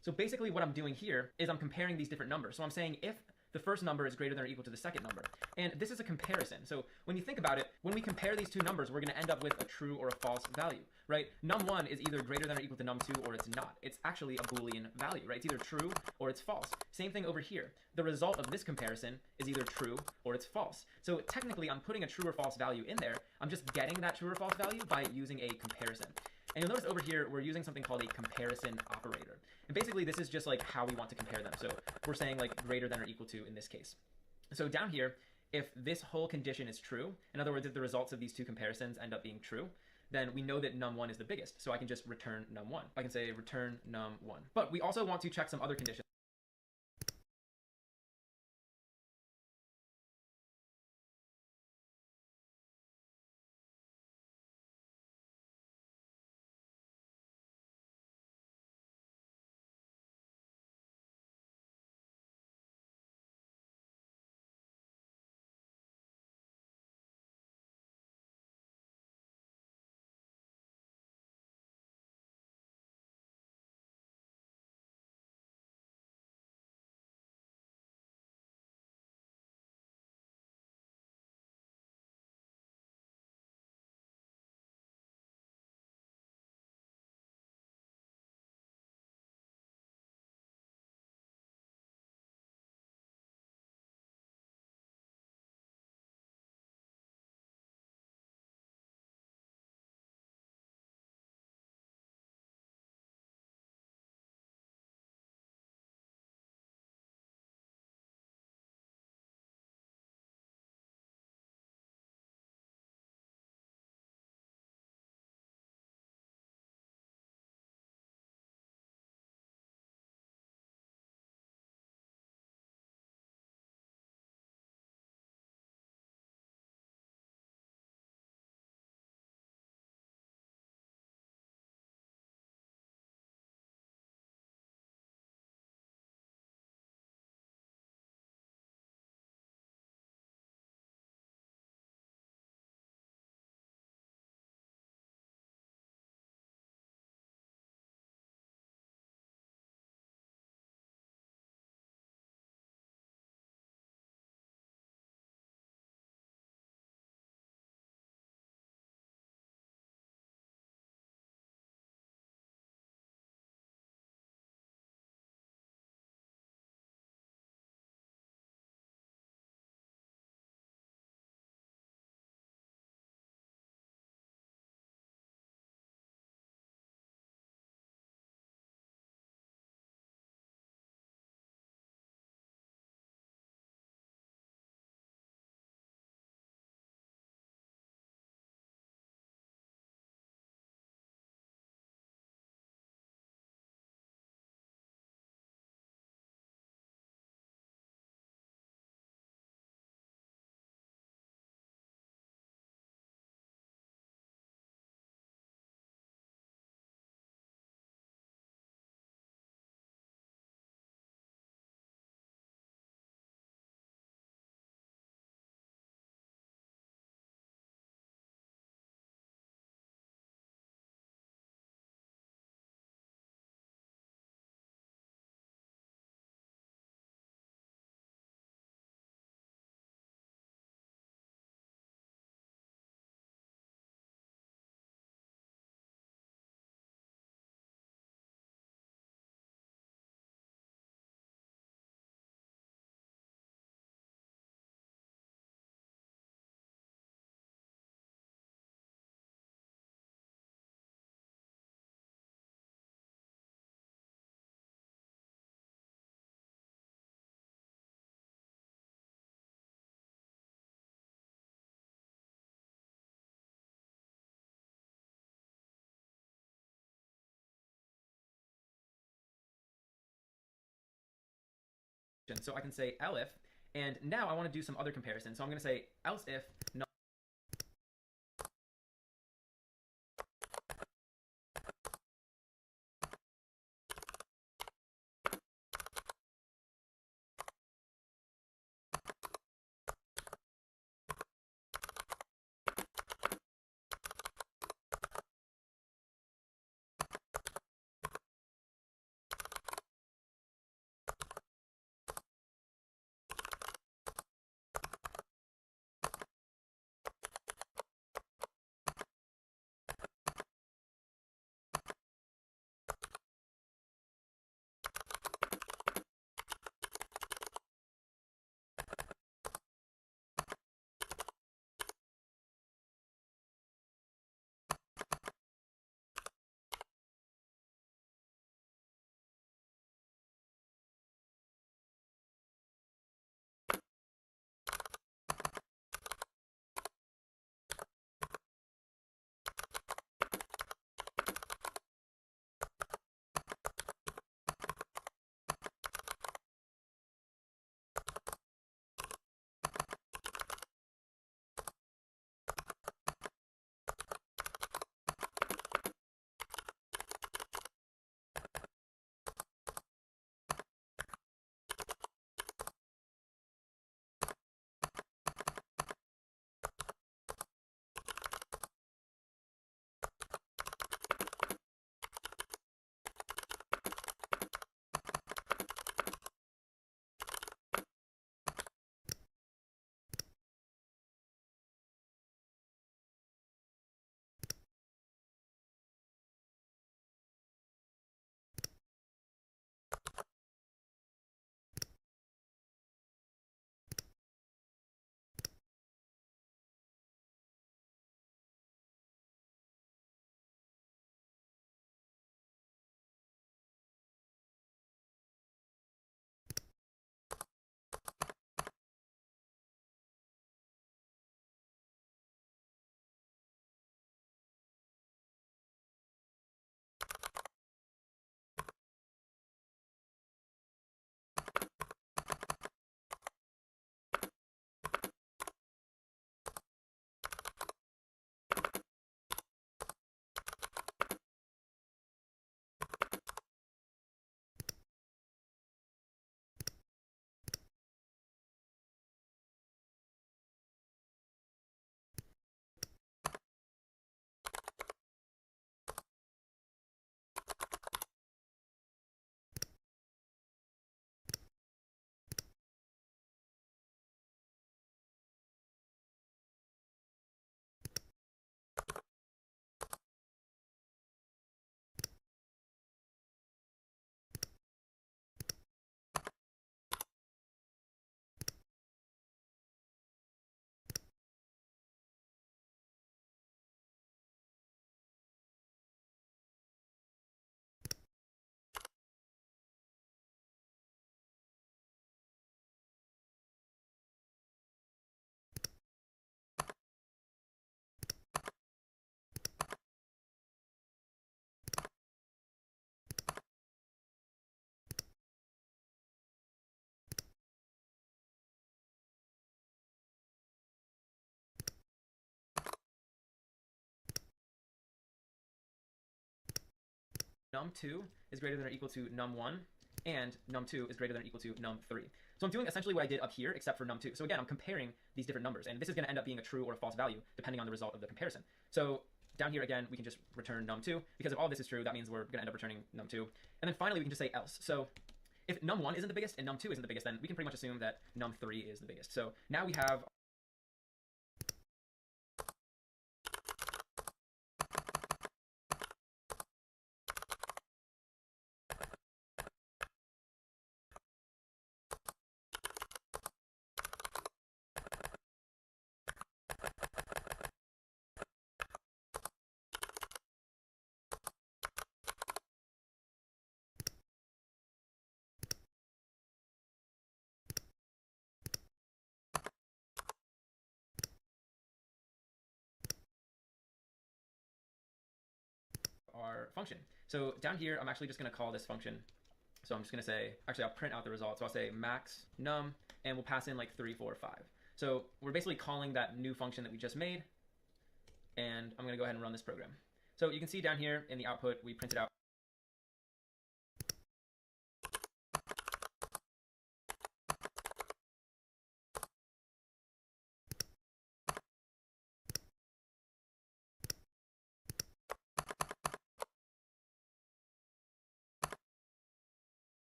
So basically what I'm doing here is I'm comparing these different numbers. So I'm saying if the first number is greater than or equal to the second number. And this is a comparison. So when you think about it, when we compare these two numbers, we're going to end up with a true or a false value, right? Num1 is either greater than or equal to num2, or it's not. It's actually a Boolean value, right? It's either true or it's false. Same thing over here. The result of this comparison is either true or it's false. So technically, I'm putting a true or false value in there. I'm just getting that true or false value by using a comparison. And you'll notice over here, we're using something called a comparison operator. And basically, this is just like how we want to compare them. So we're saying like greater than or equal to in this case. So down here, if this whole condition is true, in other words, if the results of these two comparisons end up being true, then we know that num1 is the biggest. So I can just return num1. I can say return num1. But we also want to check some other conditions. So I can say elif, and now I want to do some other comparison. So I'm going to say else if num num2 is greater than or equal to num1, and num2 is greater than or equal to num3. So I'm doing essentially what I did up here, except for num2. So again, I'm comparing these different numbers, and this is going to end up being a true or a false value, depending on the result of the comparison. So down here, again, we can just return num2, because if all this is true, that means we're going to end up returning num2. And then finally, we can just say else. So if num1 isn't the biggest and num2 isn't the biggest, then we can pretty much assume that num3 is the biggest. So now we have our function. So down here, I'm actually just going to call this function So I'm just going to say, actually, I'll print out the result. So I'll say max num, and we'll pass in like 3, 4, 5. So we're basically calling that new function that we just made, and I'm going to go ahead and run this program. So you can see down here in the output, we printed out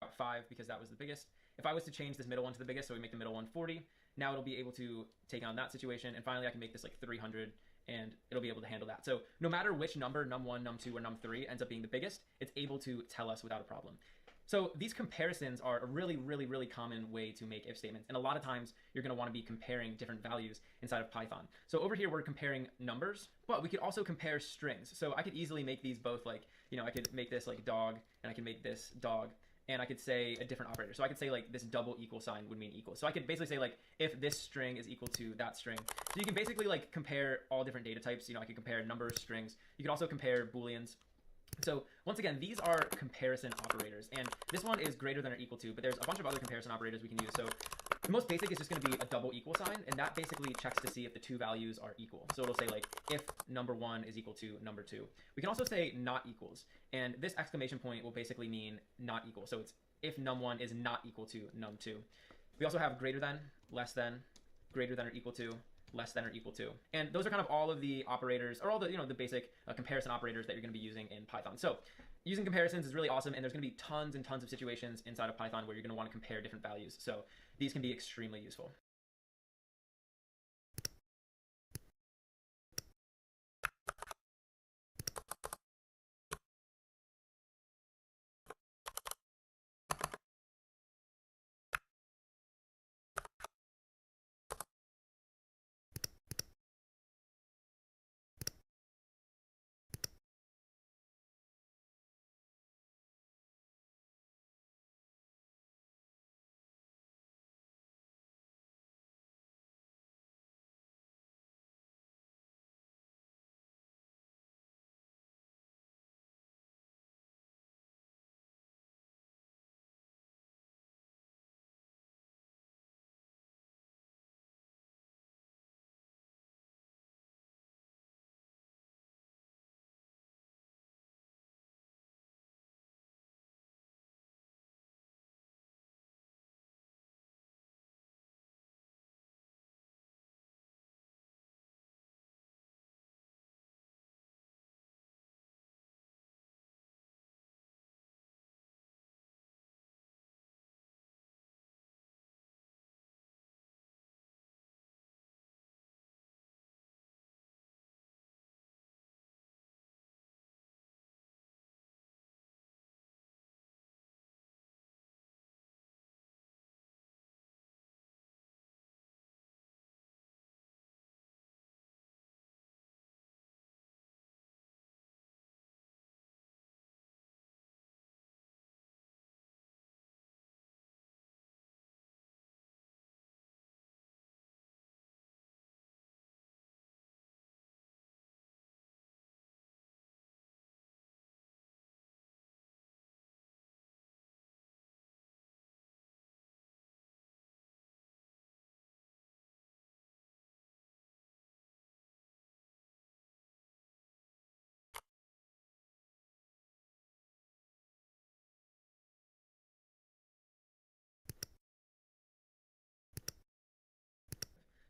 about 5 because that was the biggest. If I was to change this middle one to the biggest, so we make the middle one 40, now it'll be able to take on that situation. And finally, I can make this like 300, and it'll be able to handle that. So no matter which number, num1, num2, or num3 ends up being the biggest, it's able to tell us without a problem. So these comparisons are a really, really, really common way to make if statements. And a lot of times you're going to want to be comparing different values inside of Python. So over here, we're comparing numbers, but we could also compare strings. So I could easily make these both like, I could make this like dog, and I can make this dog, and I could say a different operator. So I could say like this double equal sign would mean equal. So I could basically say like if this string is equal to that string. So you can basically like compare all different data types. I could compare numbers, strings. You could also compare Booleans. So once again, these are comparison operators, and this one is greater than or equal to, but there's a bunch of other comparison operators we can use. So the most basic is just going to be a double equal sign, and that basically checks to see if the two values are equal. So it'll say like if number 1 is equal to number 2. We can also say not equals, and this exclamation point will basically mean not equal. So it's if num1 is not equal to num2. We also have greater than, less than, greater than or equal to, less than or equal to. And those are kind of all of the operators, or all the, the basic comparison operators that you're going to be using in Python. So using comparisons is really awesome, and there's going to be tons and tons of situations inside of Python where you're going to want to compare different values. So these can be extremely useful.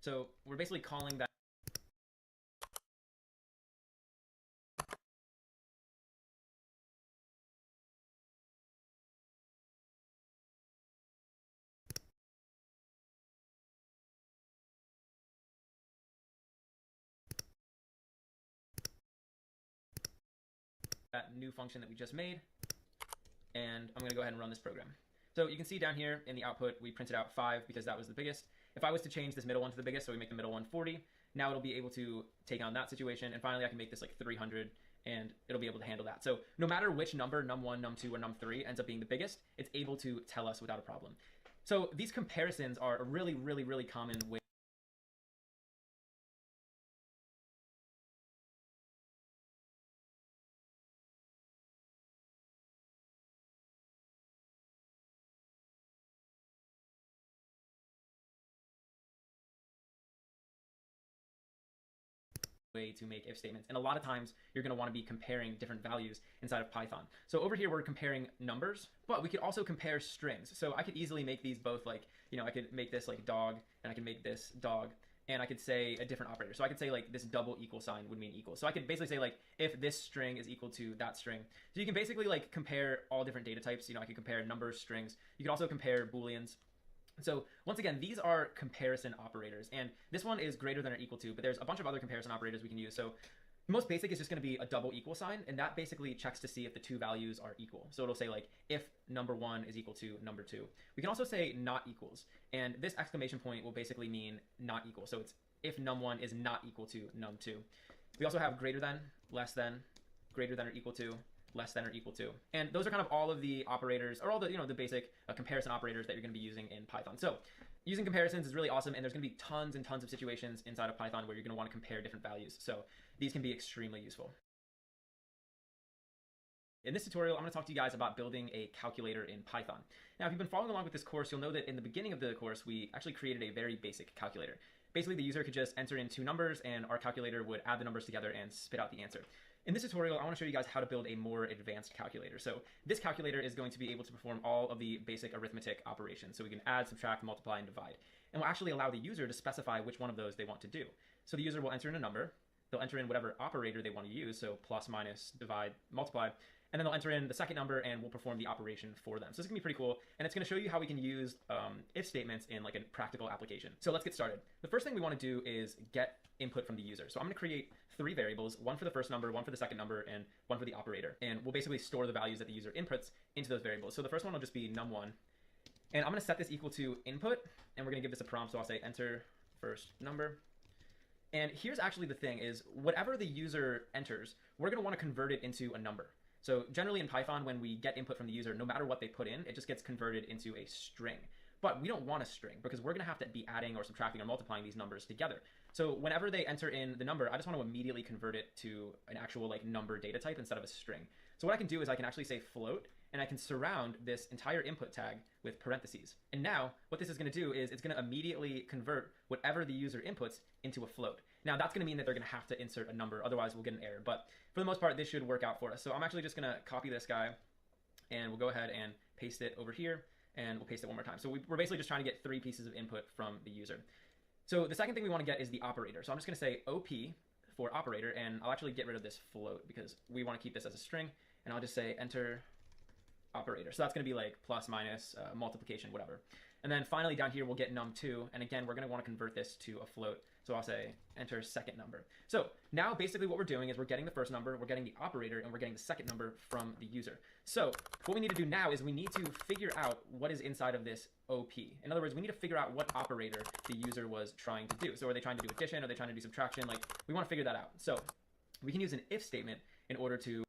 So we're basically calling that new function that we just made, and I'm going to go ahead and run this program. So you can see down here in the output, we printed out 5 because that was the biggest. If I was to change this middle one to the biggest, so we make the middle one 40, now it'll be able to take on that situation. And finally, I can make this like 300, and it'll be able to handle that. So no matter which number, num1, num2, or num3 ends up being the biggest, it's able to tell us without a problem. So these comparisons are a really, really, really common way to make if statements. And a lot of times you're going to want to be comparing different values inside of Python. So over here, we're comparing numbers, but we could also compare strings. So I could easily make these both like, I could make this like dog, and I can make this dog, and I could say a different operator. So I could say like this double equal sign would mean equal. So I could basically say like if this string is equal to that string. So you can basically like compare all different data types. I could compare numbers, strings. You could also compare Booleans. So once again, these are comparison operators, and this one is greater than or equal to, but there's a bunch of other comparison operators we can use. So the most basic is just going to be a double equal sign, and that basically checks to see if the two values are equal. So it'll say like if number 1 is equal to number 2. We can also say not equals, and this exclamation point will basically mean not equal. So it's if num1 is not equal to num2. We also have greater than, less than, greater than or equal to, less than or equal to. And those are kind of all of the operators, or all the, the basic comparison operators that you're going to be using in Python. So using comparisons is really awesome, and there's going to be tons and tons of situations inside of Python where you're going to want to compare different values. So these can be extremely useful. In this tutorial, I'm going to talk to you guys about building a calculator in Python. Now, if you've been following along with this course, you'll know that in the beginning of the course, we actually created a very basic calculator. Basically, the user could just enter in 2 numbers, and our calculator would add the numbers together and spit out the answer. In this tutorial, I want to show you guys how to build a more advanced calculator. So this calculator is going to be able to perform all of the basic arithmetic operations. So we can add, subtract, multiply, and divide. And we'll actually allow the user to specify which one of those they want to do. So the user will enter in a number. They'll enter in whatever operator they want to use, so plus, minus, divide, multiply, and then they'll enter in the second number and we'll perform the operation for them. So this is gonna be pretty cool, and it's gonna show you how we can use if statements in like a practical application. So let's get started. The first thing we wanna do is get input from the user. So I'm gonna create 3 variables, one for the first number, one for the second number, and one for the operator. And we'll basically store the values that the user inputs into those variables. So the first one will just be num1. And I'm gonna set this equal to input, and we're gonna give this a prompt, so I'll say enter first number. And here's actually the thing is, whatever the user enters, we're gonna wanna convert it into a number. So generally in Python, when we get input from the user, no matter what they put in, it just gets converted into a string. But we don't want a string because we're gonna have to be adding or subtracting or multiplying these numbers together. So whenever they enter in the number, I just want to immediately convert it to an actual like number data type instead of a string. So what I can do is I can actually say float, and I can surround this entire input tag with parentheses. And now what this is gonna do is it's gonna immediately convert whatever the user inputs into a float. Now that's gonna mean that they're gonna have to insert a number, otherwise we'll get an error. But for the most part, this should work out for us. So I'm actually just gonna copy this guy, and we'll go ahead and paste it over here, and we'll paste it one more time. So we're basically just trying to get 3 pieces of input from the user. So the second thing we want to get is the operator. So I'm just going to say OP for operator, and I'll actually get rid of this float because we want to keep this as a string, and I'll just say enter operator. So that's going to be like plus, minus, multiplication, whatever. And then finally down here, we'll get num2, and again, we're going to want to convert this to a float. So I'll say enter second number. So now basically what we're doing is we're getting the first number, we're getting the operator, and we're getting the second number from the user. So what we need to do now is we need to figure out what is inside of this OP. In other words, we need to figure out what operator the user was trying to do. So are they trying to do addition? Are they trying to do subtraction? Like, we want to figure that out. So we can use an if statement in order to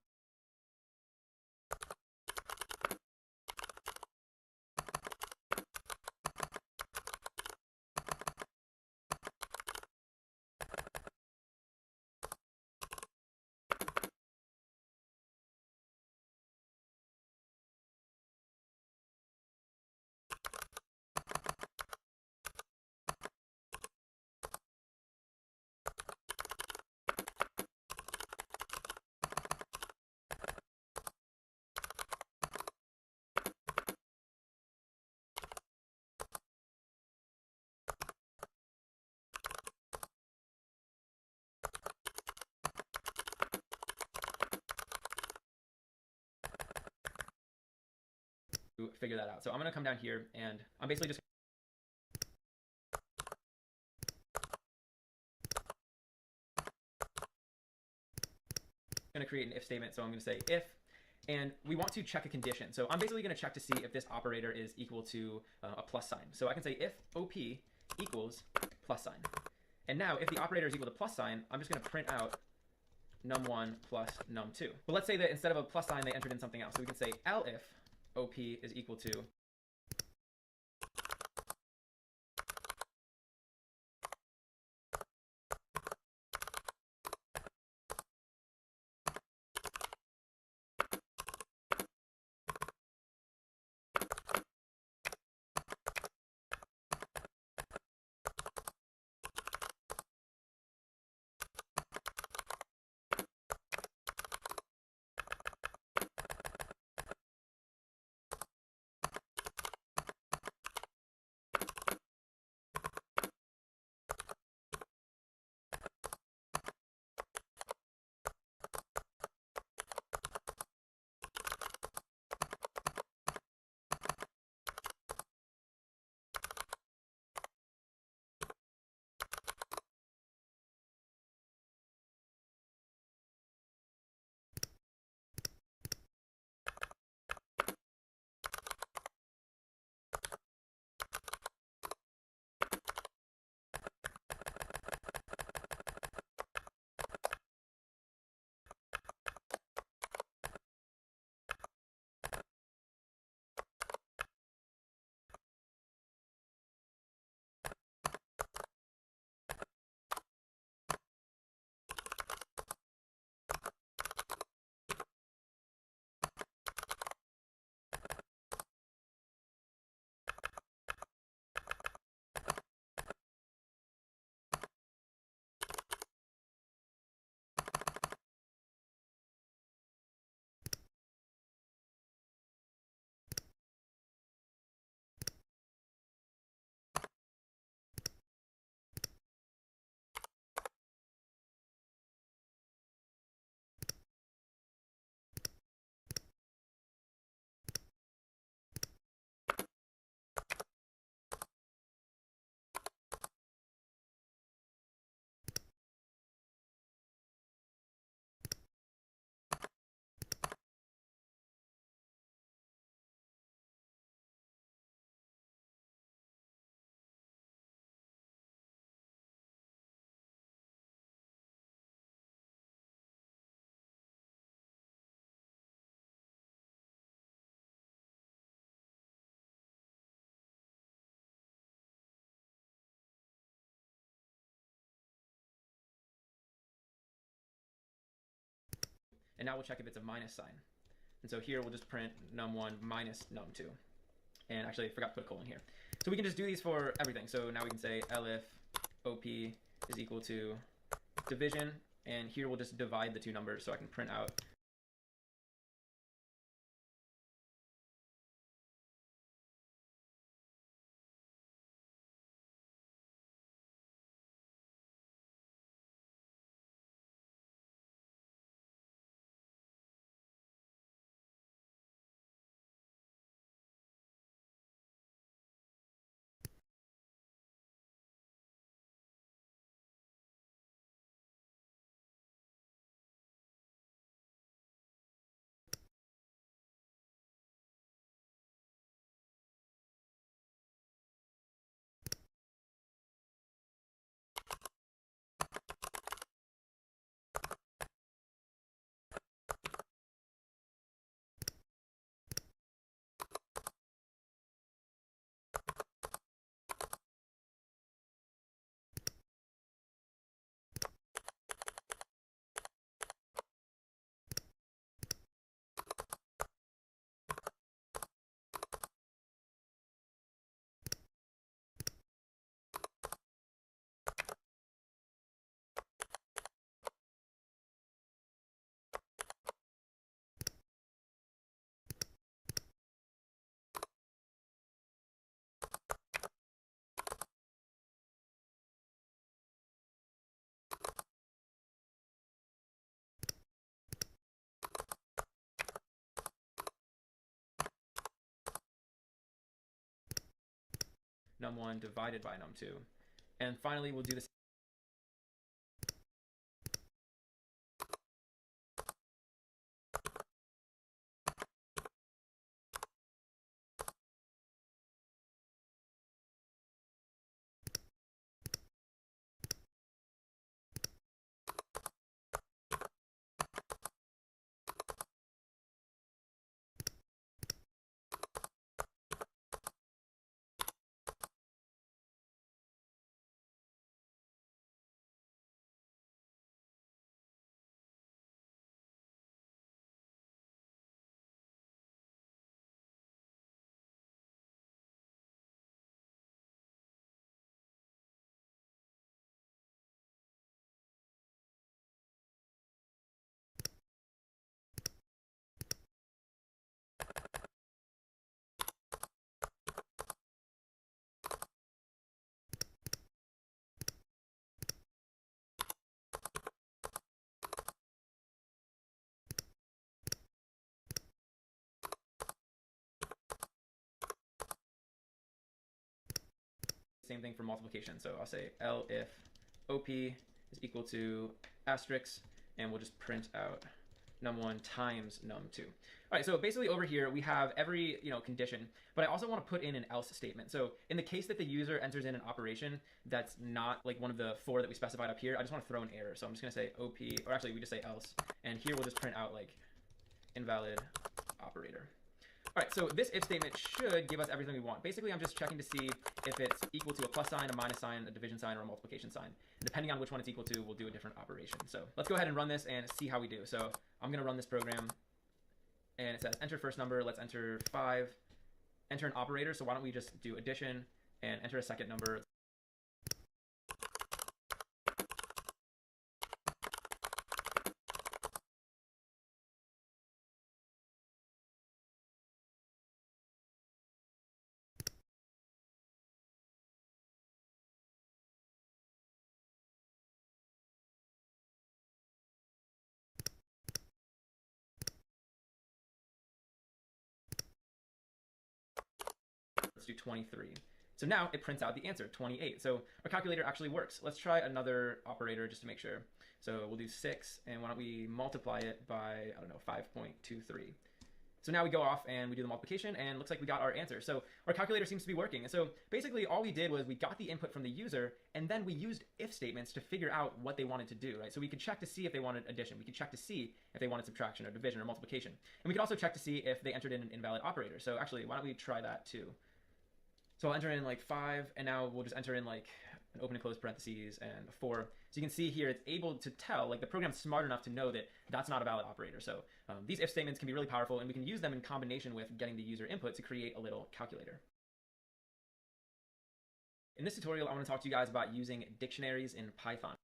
figure that out. So I'm going to come down here and I'm basically just going to create an if statement. So I'm going to say if, and we want to check a condition. So I'm basically going to check to see if this operator is equal to a plus sign. So I can say if OP equals plus sign. And now if the operator is equal to plus sign, I'm just going to print out num1 plus num2. But let's say that instead of a plus sign, they entered in something else. So we can say elif OP is equal to and now we'll check if it's a minus sign. And so here we'll just print num1 minus num2. And actually I forgot to put a colon here. So we can just do these for everything. So now we can say elif OP is equal to division, and here we'll just divide the two numbers so I can print out num1 divided by num2. And finally, we'll do this. Same thing for multiplication. So I'll say L if OP is equal to asterisk, and we'll just print out num1 times num2. All right, so basically over here we have every condition, but I also want to put in an else statement. So in the case that the user enters in an operation that's not like one of the 4 that we specified up here, I just want to throw an error. So I'm just going to say OP, or actually we just say else, and here we'll just print out like invalid operator. All right, so this if statement should give us everything we want. Basically, I'm just checking to see if it's equal to a plus sign, a minus sign, a division sign, or a multiplication sign. And depending on which one it's equal to, we'll do a different operation. So let's go ahead and run this and see how we do. So I'm going to run this program, and it says enter first number. Let's enter 5. Enter an operator. So why don't we just do addition and enter a second number. Let's do 23. So now it prints out the answer, 28. So our calculator actually works. Let's try another operator just to make sure. So we'll do 6, and why don't we multiply it by, I don't know, 5.23. So now we go off and we do the multiplication, and it looks like we got our answer. So our calculator seems to be working. And so basically all we did was we got the input from the user, and then we used if statements to figure out what they wanted to do, right? So we could check to see if they wanted addition. We could check to see if they wanted subtraction or division or multiplication. And we could also check to see if they entered in an invalid operator. So actually, why don't we try that too? So I'll enter in like 5, and now we'll just enter in like an open and close parentheses and a 4. So you can see here it's able to tell, like the program's smart enough to know that that's not a valid operator. So these if statements can be really powerful, and we can use them in combination with getting the user input to create a little calculator. In this tutorial, I want to talk to you guys about using dictionaries in Python.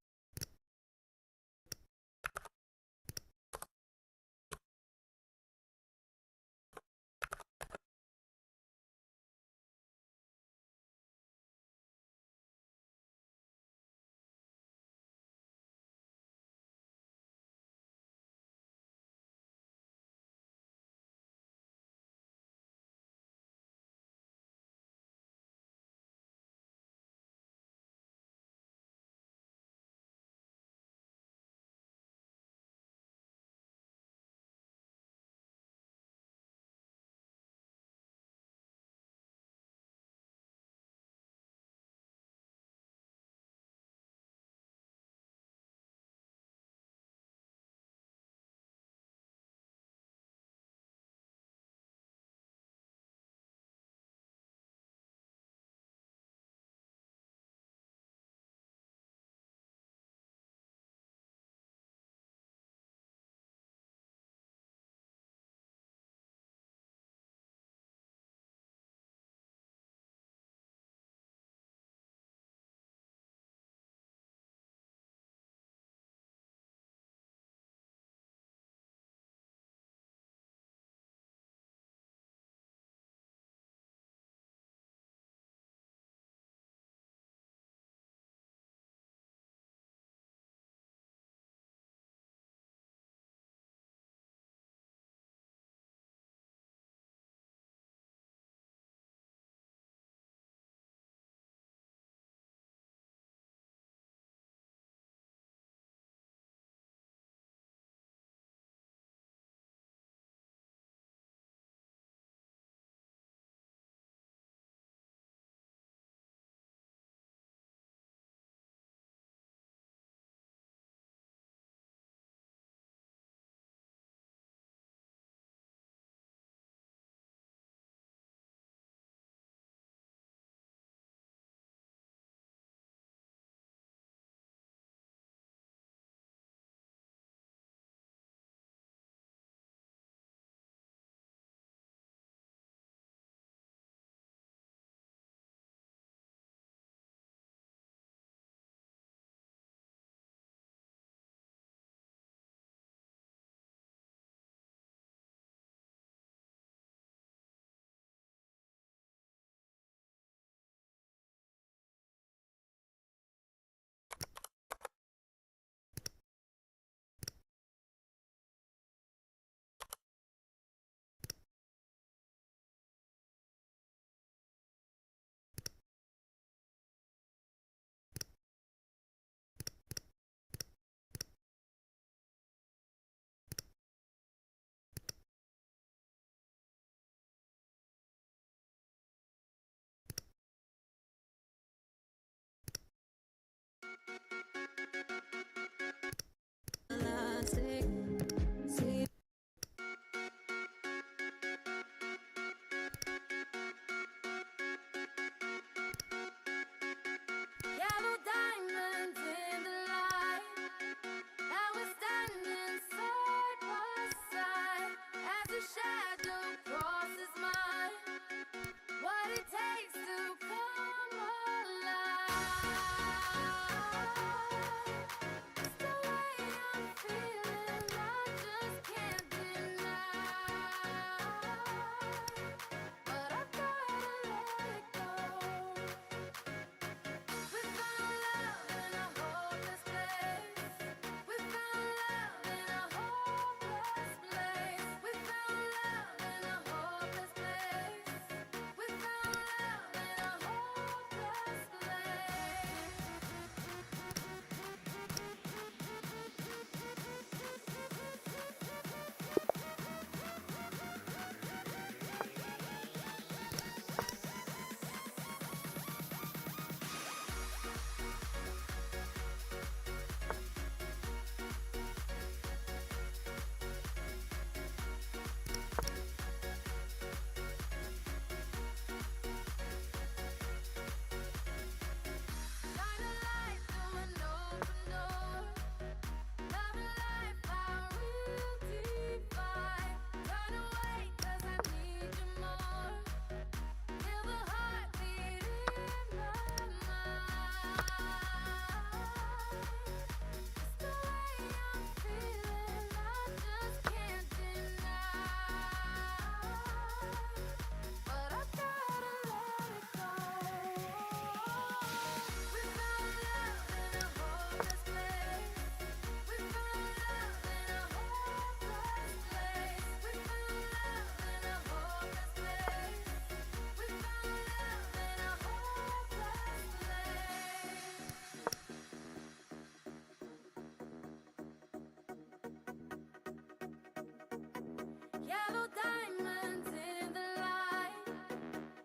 diamonds in the light,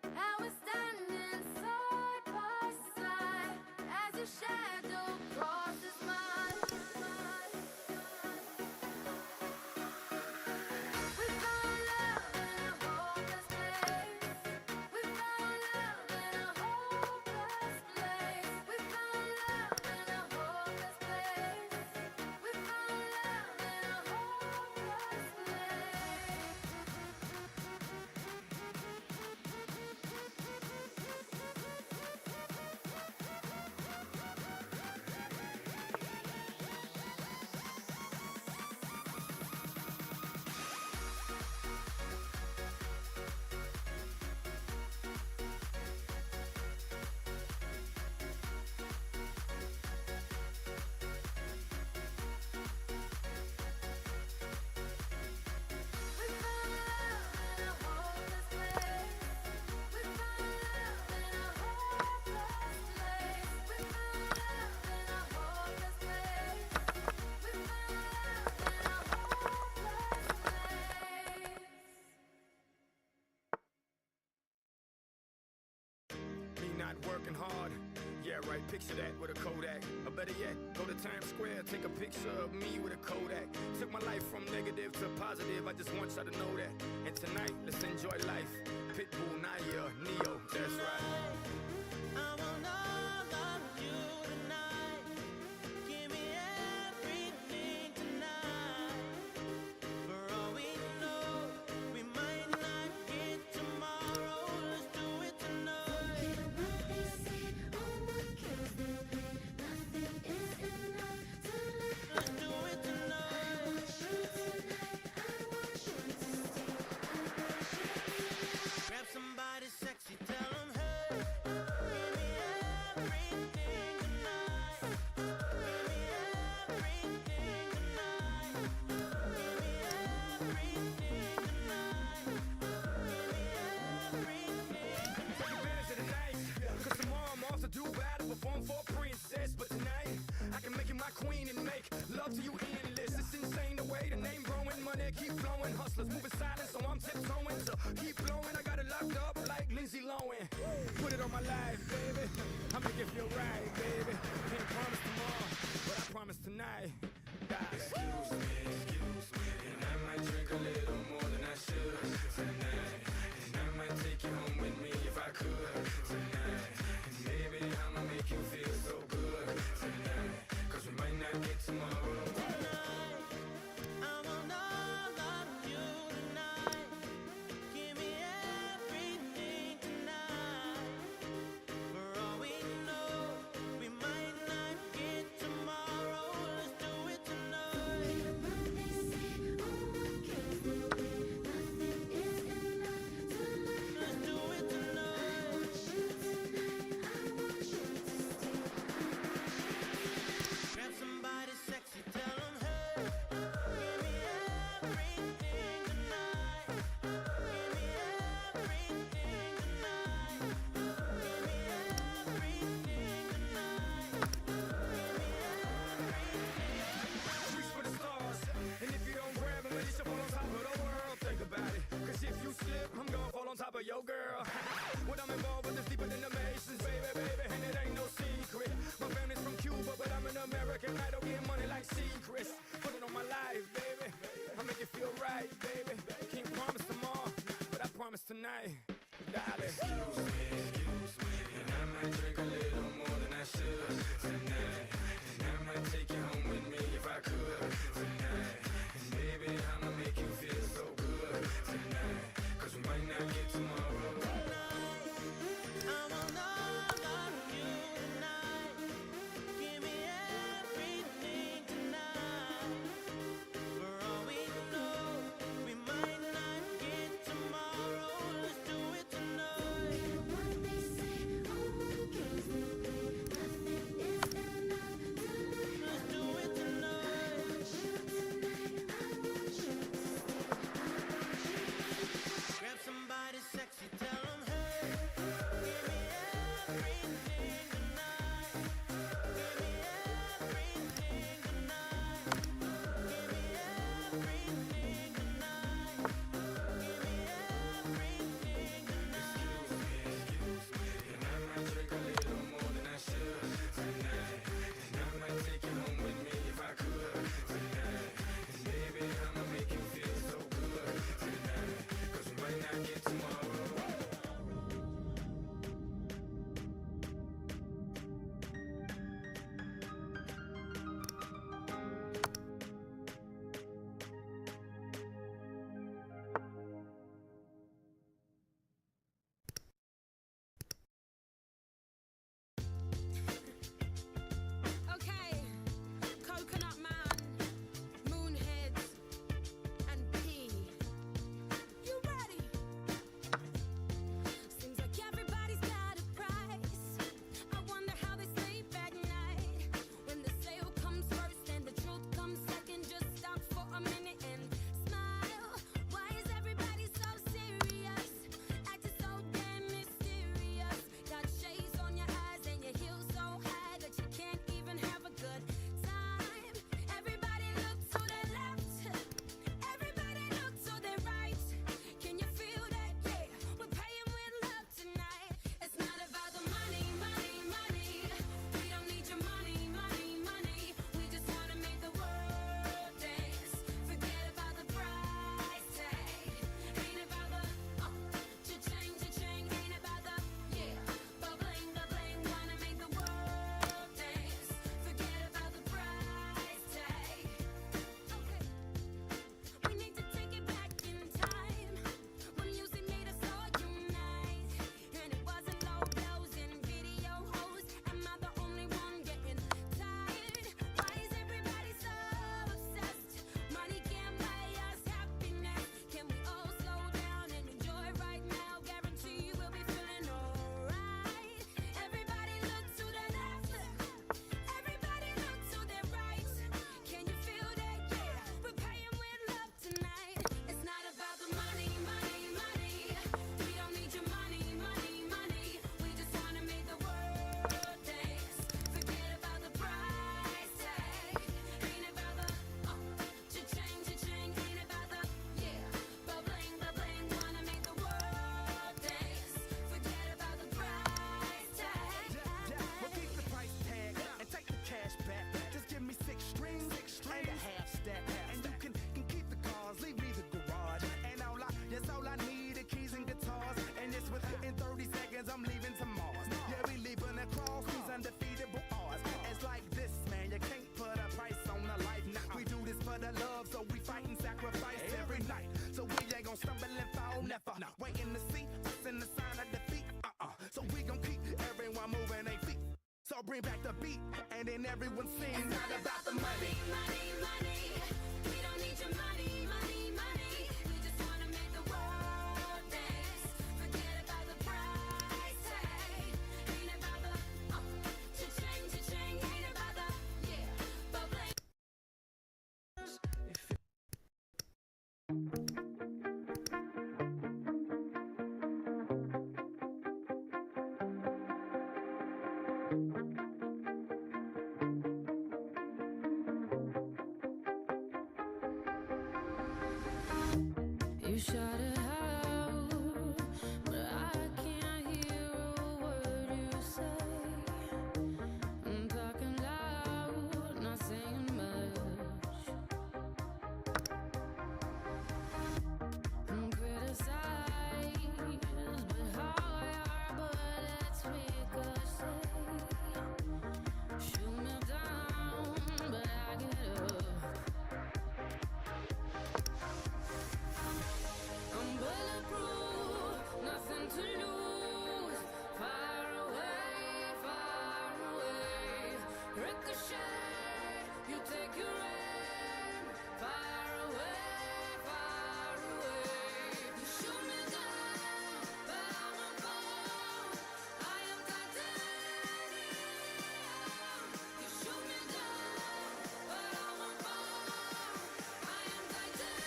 and we're standing side by side as your shadow crosses mine. We found love in a hopeless place. We found love in a hopeless place. We found love in a hopeless place. We found love in a hopeless Me not working hard. Yeah, right, picture that with a Kodak. Or better yet, go to Times Square, take a picture of me with a Kodak. Took my life from negative to positive, I just want y'all to know that. And tonight, let's enjoy life. Pitbull, Naya, Neo, that's right. I want all of you tonight. Give me everything tonight. For all we know, we might not get tomorrow. Let's do it tonight. Let's do it tonight. Grab somebody sexy, tell them, hey, give me everything tonight. Give me everything tonight. Give me everything tonight. Give me everything. Take advantage of the night, cause tomorrow I'm off to do battle, perform for a princess. But tonight, I can make you my queen and make love to you endless. It's insane the way the name growing, money keep flowing. Hustlers moving silent, so I'm tiptoeing. So keep blowing, I got it locked up like Lindsay Lohan. Put it on my life, baby. I'm gonna give you a ride, baby. Can't promise tomorrow, but I promise tonight. Excuse me, and I might drink a little more than I should tonight. And I might take you home with me if I could tonight. And maybe I'ma make you feel so good tonight. Cause we might not get tomorrow. I want all of you tonight. Give me everything tonight. For all we know, we might not get tomorrow. Let's do it tonight. Let's do it tonight. Grab somebody sexy, tell them, hey, give me everything tonight. Give me everything tonight. Give me everything tonight. Reach for the stars, and if you don't grab them, at least you fall on top of the world. Think about it, cause if you slip, I'm gonna fall on top of your girl. What I'm involved with is deeper than the Masons, baby, and it ain't no secret. My family's from Cuba, but I'm an American. I don't get money like secrets. Put it on my life, baby. I make it feel right, baby. Can't promise tomorrow, but I promise tonight. Darling. Excuse me, and I might drink a little more than I should tonight. And I might take you home with me if I could tonight. And maybe I'ma make you feel so good tonight. Cause we might not get tomorrow. I want all of you tonight. Give me everything tonight. For all we know, we might not get tomorrow. Let's do it tonight. Now waiting to see us in the sign of defeat. So we gon' keep everyone moving their feet. So bring back the beat, and then everyone sings. It's not about the money. Money, money. We don't need your money, money, money. We just wanna make the world dance. Forget about the price tag. Ain't about the cha-ching, cha-ching. Ain't about the but play. You shout it out, but I can't hear a word you say. I'm talking loud, not saying much. I'm criticized, but how your bullets ricochet. Shoot me down, but I get up. I'm bulletproof, nothing to lose. Far away, ricochet. You take your aim. Far away. You shoot me down, but I won't fall. I am titanium. You shoot me down, but I won't fall. I am titanium.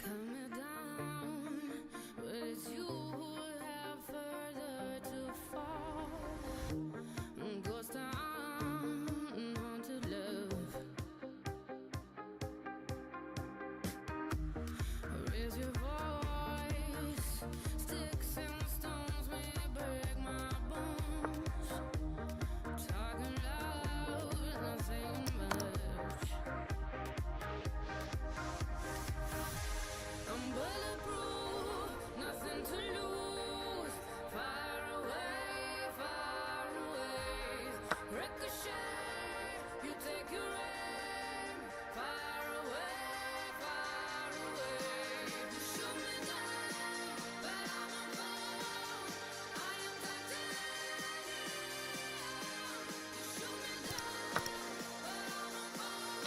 Cut me down, but it's you who have further to fall. Ghost town, haunted love. Raise your voice. Sticks and stones may break my bones. Talking loud, not saying much. I'm bulletproof, nothing to lose. Far away, ricochet. You take your aim. Far away. You shoot me down, but I won't fall. I am titanium. You shoot me down, but I won't fall.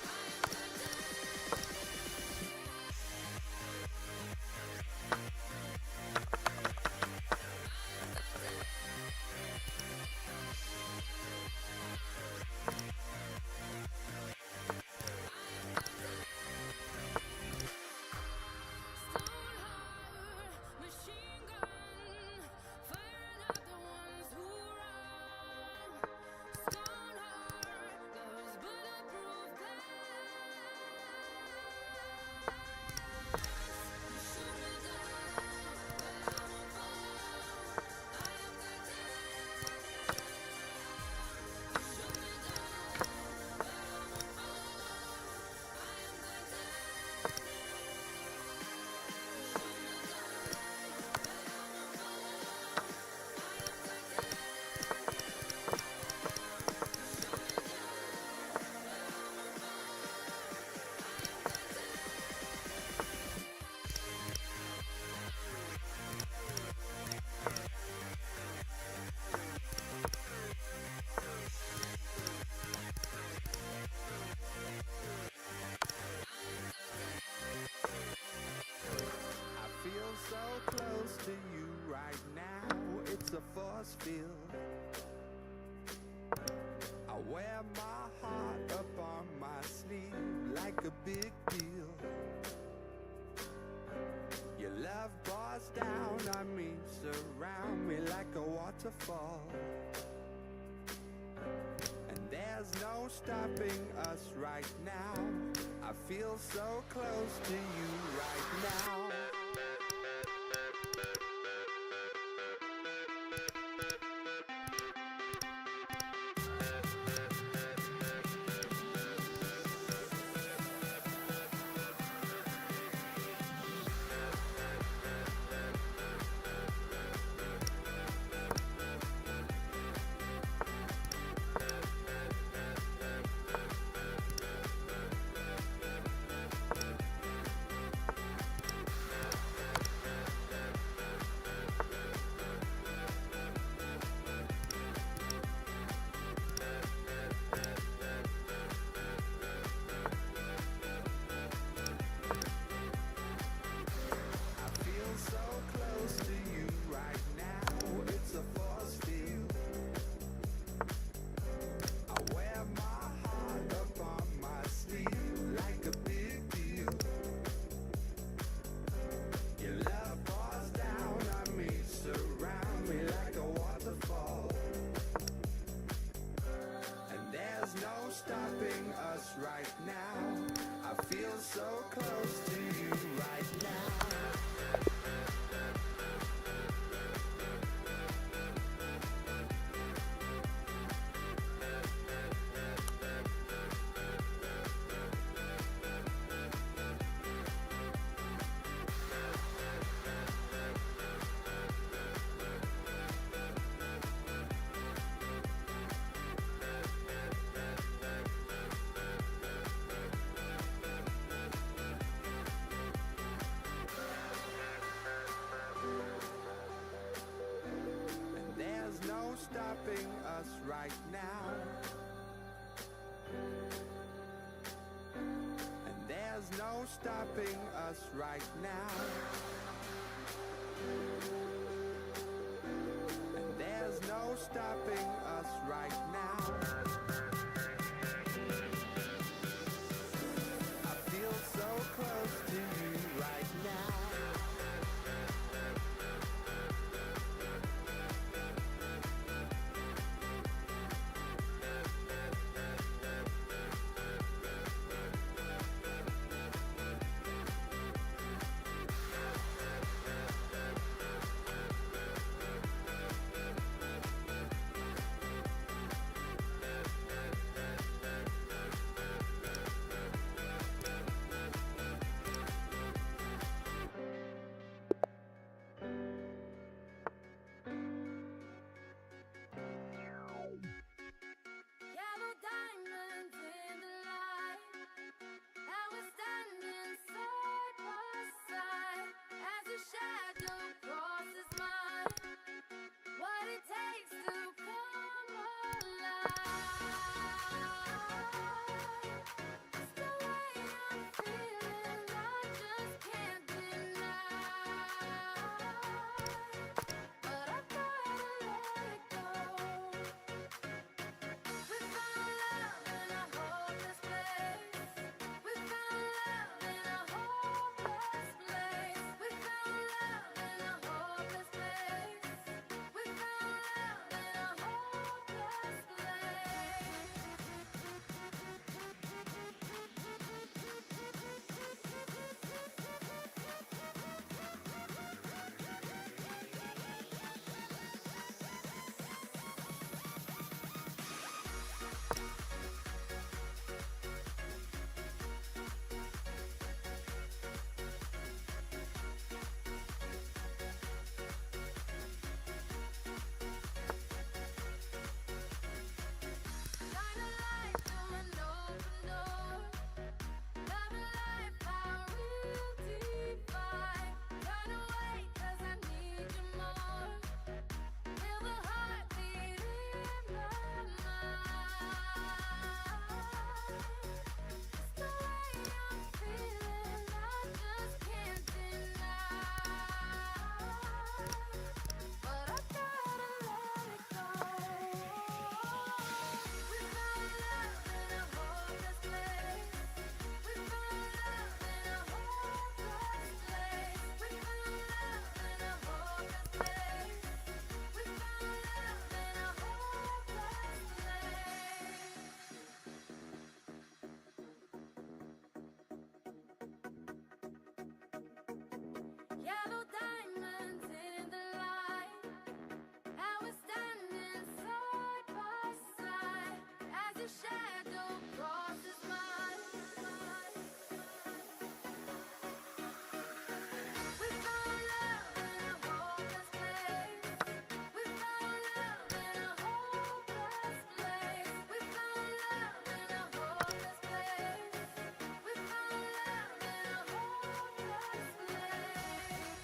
I am titanium. Stone heart, machine gun, firing at the ones who run. Stone heart, those bulletproof glass. You shoot me down, but I won't fall. I am titanium. You shoot me down, but I won't fall. I am I feel so close to you right now. It's a force field. I wear my heart up on my sleeve like a big deal. Your love pours down on me, surround me like a waterfall. And there's no stopping us right now. I feel so close to you right now. right now. And there's no stopping us right now. And there's no stopping us right now. I feel so close to you right now. Yellow diamonds in the light. And we're standing side by side as your shadow crosses mine. What it takes to come alive. It's the way I'm feeling, I just can't deny. But I gotta let it go. We found love in a hopeless place. We found love in a hopeless place. We found love in a hopeless place. We found love in a hopeless Shine a light through an open door. Love and life, how real divine. Turn away 'cause I need you more. Feel the heartbeat in my mind. It's the way I'm feeling, I just can't deny. But I gotta let it go. We found love in a hopeless place. We found love in a hopeless place. We found love in a hopeless place. We found love in a hopeless place. Yellow diamonds in the light. And we're standing side by side as your shadow crosses mine. We found love in a hopeless place. We found love in a hopeless place. We found love in a hopeless place. We found love in a hopeless place.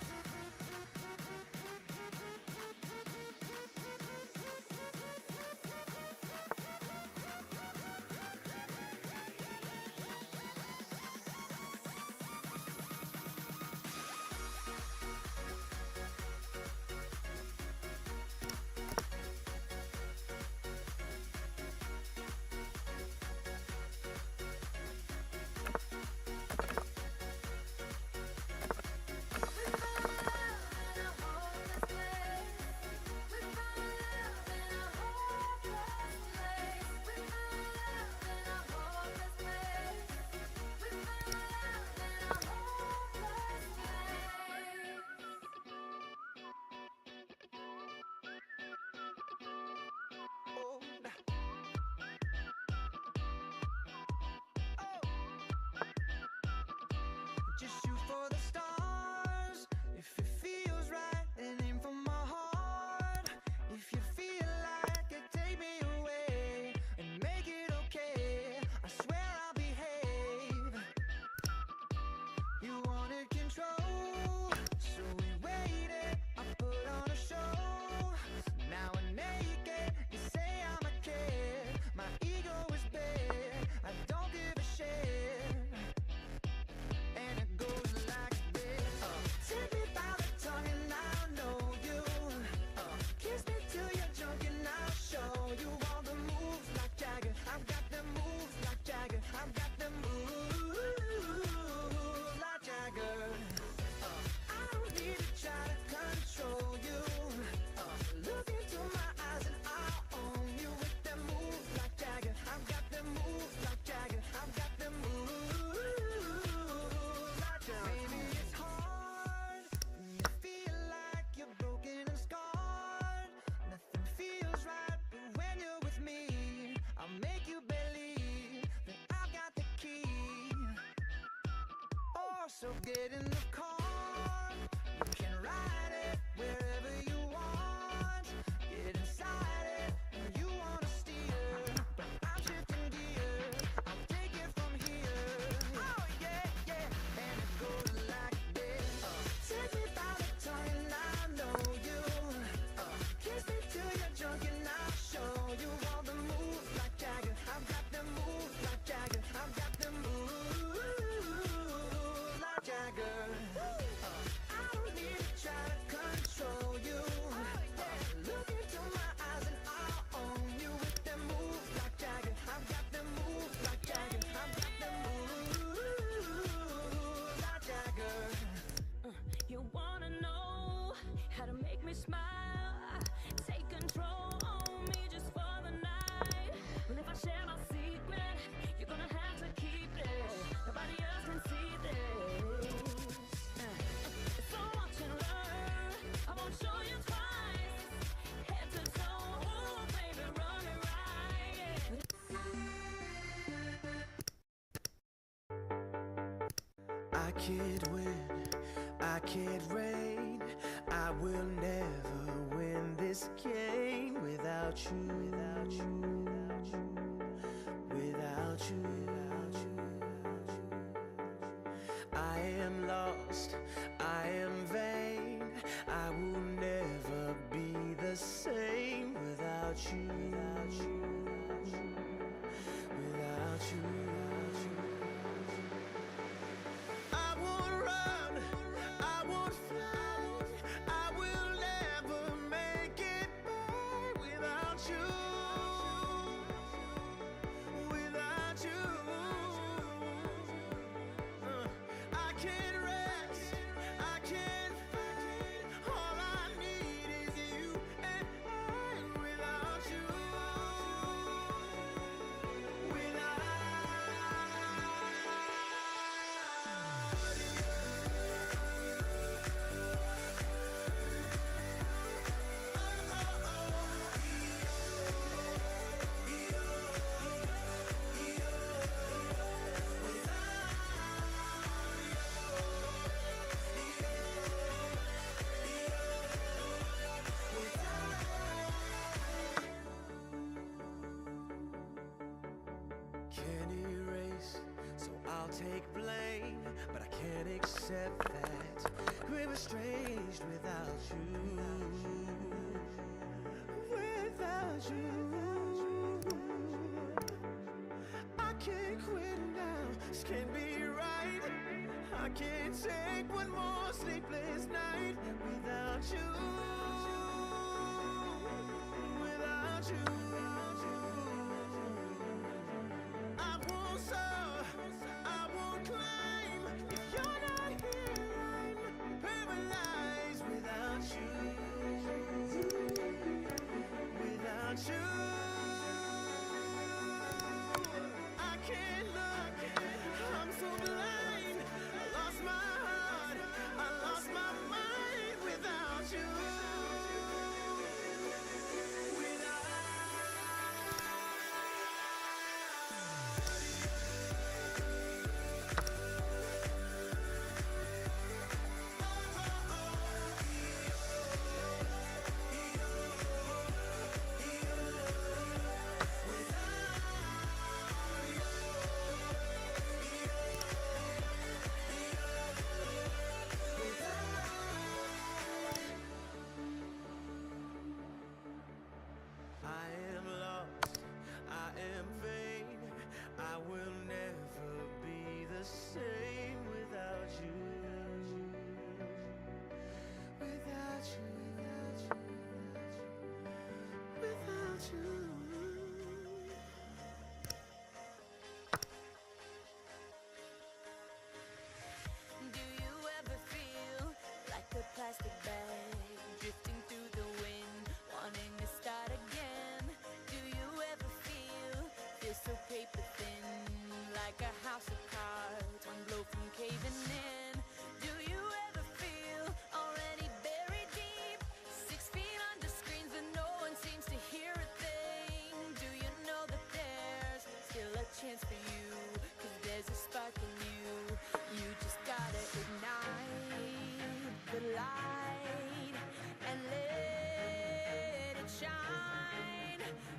get in the car. You can ride it wherever you want. Get inside it when you wanna steer. I'm shifting gears, I'll take it from here. Oh yeah, yeah, and it goes like this. Take me by the tongue and I know you. Kiss me till you're drunk and I'll show you all the moves like Jagger. I've got them moves like Jagger. I've got them moves like Jagger. I don't need to try to control you. Look into my eyes and I'll own you with them moves like Jagger. I've got them moves like Jagger. I've got them moves like Jagger. You wanna know how to make me smile? Take control on me just for the night. And if I share my secret, you're gonna have to keep it. Nobody else can see this. So watch and learn. I won't show you twice. Head to toe, ooh, baby, run it right. I can't win, I can't reign. I will never win this game without you, without you, without you, without you, without you. I am lost, I am vain. I will never be the same without you, without you, without you, without you. I won't run, I won't fly. I will never make it by without you, without you. I can't rest, I can't fight. All I need is you and I without you, without you. Can't erase, so I'll take blame, but I can't accept that we were estranged without you, without you. I can't quit now, this can't be right. I can't take one more sleepless night without you, without you. I won't soar, I won't climb. If you're not here, I'm paralyzed without you, without you. I can't look, I'm so blind. I lost my heart, I lost my mind without you, without I am lost, I am vain. I will never be the same without you, without you, without you, without you. Do you ever feel like a plastic bag drifting through the wind, wanting to start again? Do you ever feel so paper thin, like a house of cards, one blow from caving in? Do you ever feel already buried deep, 6 feet under screens but no one seems to hear a thing? Do you know that there's still a chance for you, 'cause there's a spark in you, you just gotta ignore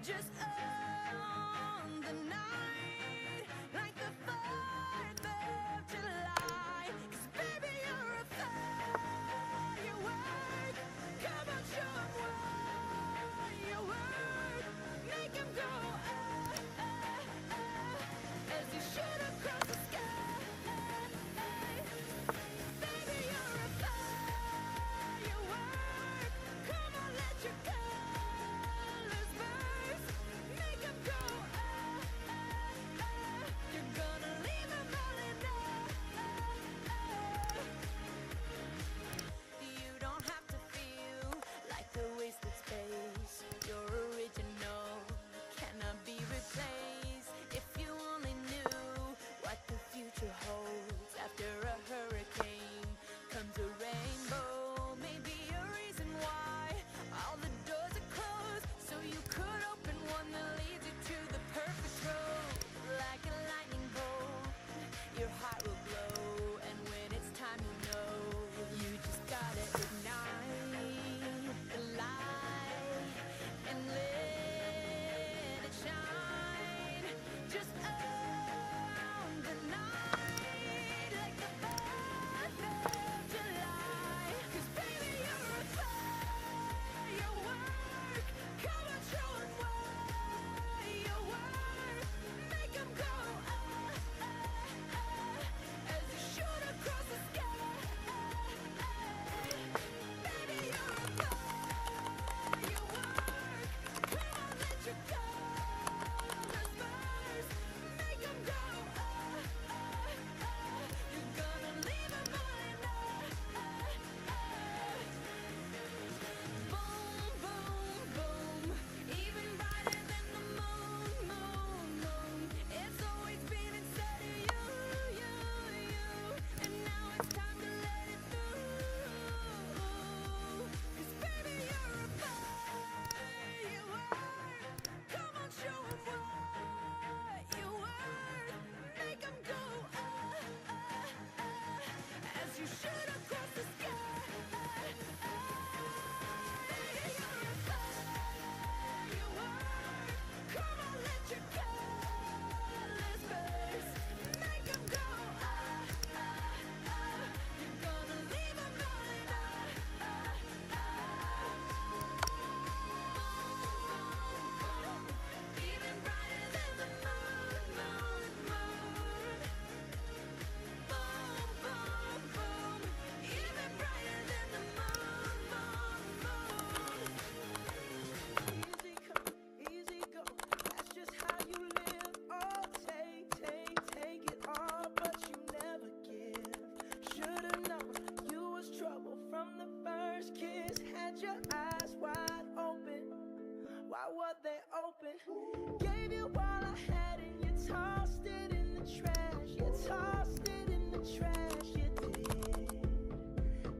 Just on the night, like the 4th of July. 'Cause baby, you're a firework. Come on, show 'em what you worth. Make 'em go as you shoot across the sky. Baby, you're a firework. Come on, let your colors burst. Make 'em go you're gonna leave 'em all in You don't have to feel like a wasted space. You're original, cannot be replaced. If you only knew what the future holds. After a hurricane comes a rainbow. Maybe a reason why all the doors are closed, so you could open one that leads you to the perfect road. Like a lightning bolt, your heart will glow, and when it's time, you know you just gotta ignite the light and let it shine. Just on the night, like the 4th of July. 'Cause baby, you're a firework. Come on, show 'em what you worth. Make 'em go as you shoot across the sky. Baby, you're a firework. Come on, let your colors burst. Make 'em go you're gonna leave 'em all in Boom, boom, boom. Even brighter than the moon, moon, moon. It's always been inside of you, you, you. And now it's time to let it through. 'Cause baby, you're a firework. Come on, show 'em what you worth. Make 'em go as you shoot across the sky. Baby, you're a firework. Come on, let your colors burst. Make 'em go you're gonna leave 'em all in Even brighter than the moon, moon, moon. Boom, boom, boom. Even brighter than the moon, moon, moon. Easy come, easy go. That's just how you live. Oh, take, take, take it all, but you never give. Should've known you was trouble from the first kiss. Had your eyes wide open. Why were they open? Gave you all I had and you tossed it in the trash. You tossed it in the trash. You did.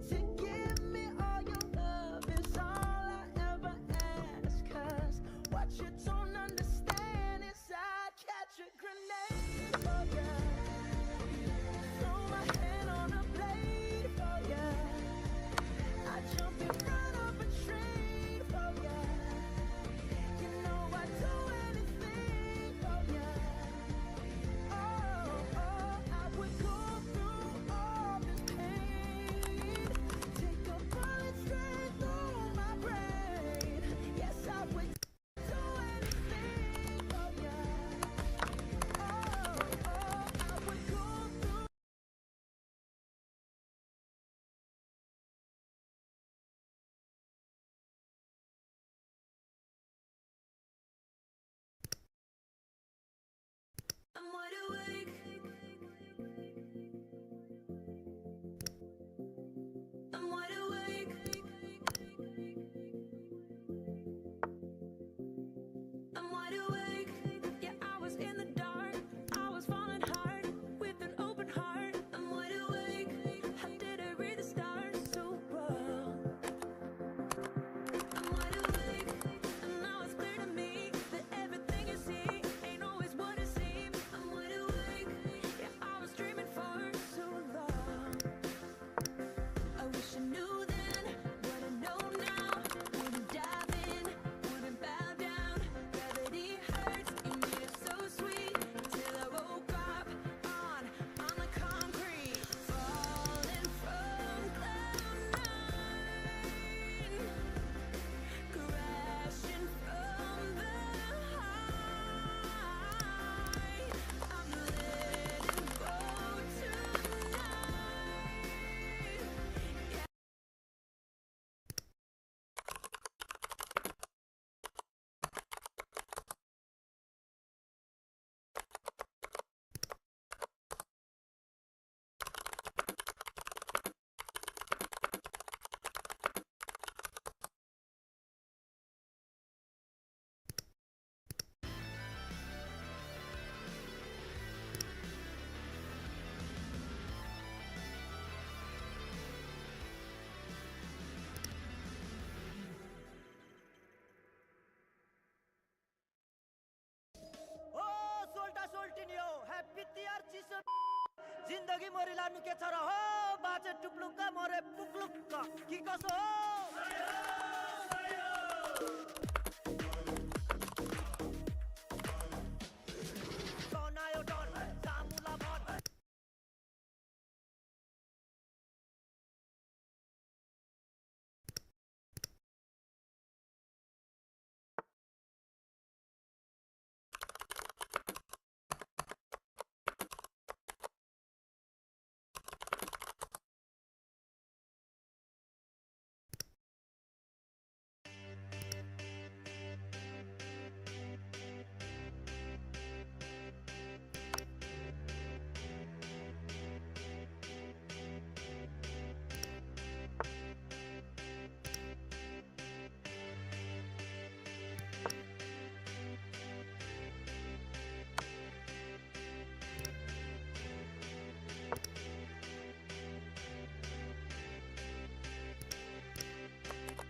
To give me all your love is all I ever ask. 'Cause what you don't understand is I'd catch a grenade for ya. Throw my hand on a blade for ya. I jump in front of a train for ya. You know I'd do anything for ya. Oh, oh, I would go through all this pain. Take a bullet straight through my brain. Yes, I would do anything for ya. Oh, oh, I would go through. I'm wide awake. I'm wide awake. I'm wide awake. Yeah, I was in the dark. I was falling hard with an open heart. I'm wide awake. How did I read the stars so well? I'm wide awake, and now it's clear to me that everything you see ain't always what it seems. I'm wide awake. जिन्दगी मरी लानु के छ र हो बाजे टुप्लुक्का मरे पुक्लुक्का की कसो हो बनायो डर जामुला भर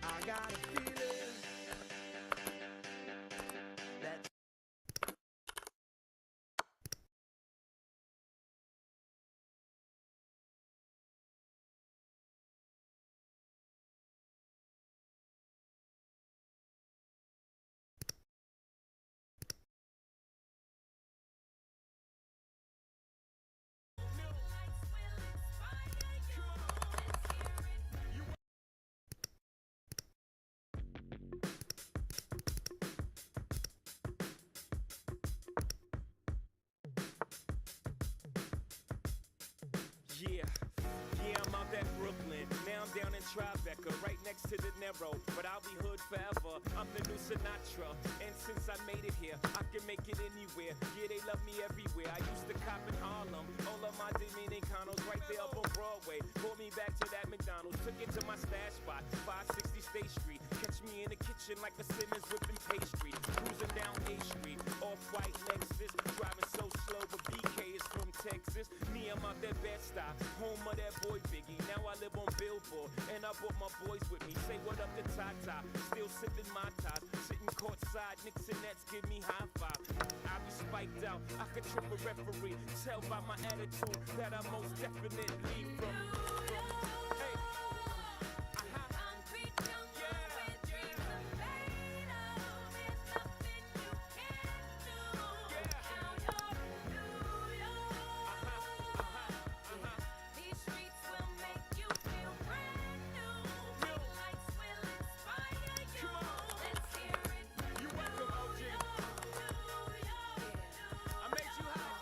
I got a feeling that Yeah, I'm out at Brooklyn. Now I'm down in Tribeca, right next to the Narrow. But I'll be hood forever. I'm the new Sinatra. And since I made it here, I can make it anywhere. Yeah, they love me everywhere. I used to cop in Harlem. All of my Dominicanos right there up on Broadway. Pulled me back to that McDonald's. Took it to my stash spot, 560 State Street. Catch me in the kitchen like a Simmons whipping pastry. Cruising down A Street, off-white Lexus. Driving so slow, but BK is from Texas. Me, I'm out that Bed-Stuy, home of that boy Biggie. Now I live on Billboard, and I brought my boys with me. Say what up to Tata, still sipping my ties. Sitting courtside, Knicks and Nets give me high five. I be spiked out, I could trip a referee. Tell by my attitude that I most definitely from. Hey. Concrete jungle with dreams are made of. There's nothing you can't do. Now you're New York. These streets will make you feel brand new. Big lights will inspire you. Let's hear it for You welcome, OG. I made you hot.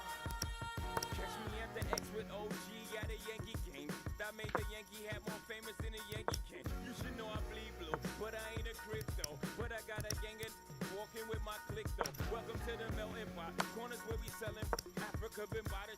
Catch me at the X with OG at a Yankee game. That made the Yankee hat more famous than a Yankee can. You should know I bleed blue, but I ain't a crypto. But I got a gang of walking with my click though. Welcome to the melting pot. Corners where we selling Africa been by the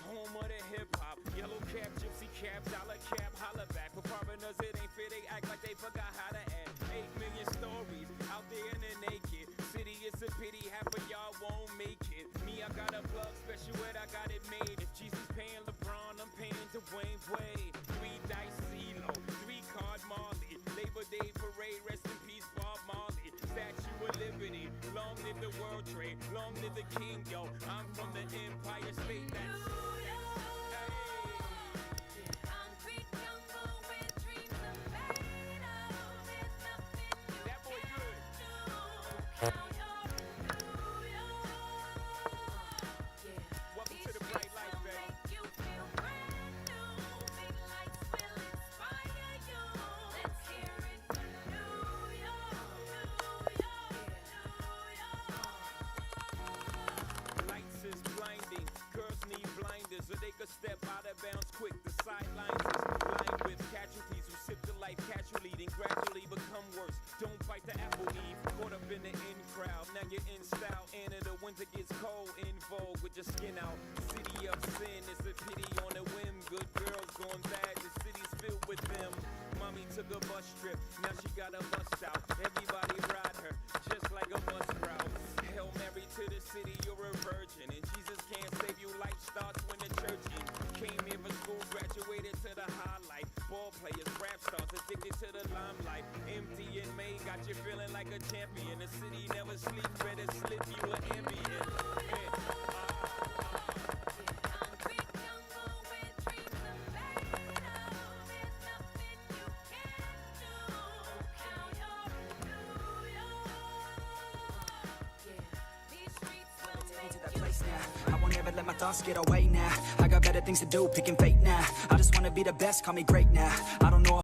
home of the hip hop. Yellow cap, gypsy cap, dollar cap, holla back. For foreigners it ain't fair, they act like they forgot how to act. 8 million stories out there in the naked city. It's a pity half of y'all won't make it. Me, I got a plug special and I got it made. If Jesus paying LeBron, I'm paying Dwayne Wade. 3 dice CeeLo, 3 card Marley. Labor Day parade, rest in peace Bob Marley. Statue of Liberty, long live the World Trade, long live the King, yo. I'm from the Empire State. That's Concrete jungle where dreams are made of. There's nothing you That boy can't good. do. Now you're New York. Welcome These to the bright streets light, will baby. make you feel brand new. Big lights will inspire you. Let's hear it for New York. Lights is blinding, girls need blinders so they could step out of bounds quick. The sidelines is lined with casualties who sip the life casually, then gradually become worse. Don't bite the apple eve, caught up in the in crowd. Now you're in style, and in the winter gets cold, in vogue with your skin out. City of sin, it's a pity on a whim. Good girls going bad, the city's filled with them. Mommy took a bus trip, now she got a bust out. Everybody ride her, just like a bus route. Hail Mary to the city, you're a virgin. And Jesus can't save you, life starts when the church ends. Came here for school, graduated to the highlight. Ball players, rap stars, addicted to the limelight. Empty in May, got you feeling like a champion. The city never sleeps, better slip you an ambient. Concrete jungle where face now. I won't ever let my thoughts get away now. I got better things to do, picking fate now. I just wanna be the best, call me great now. I don't know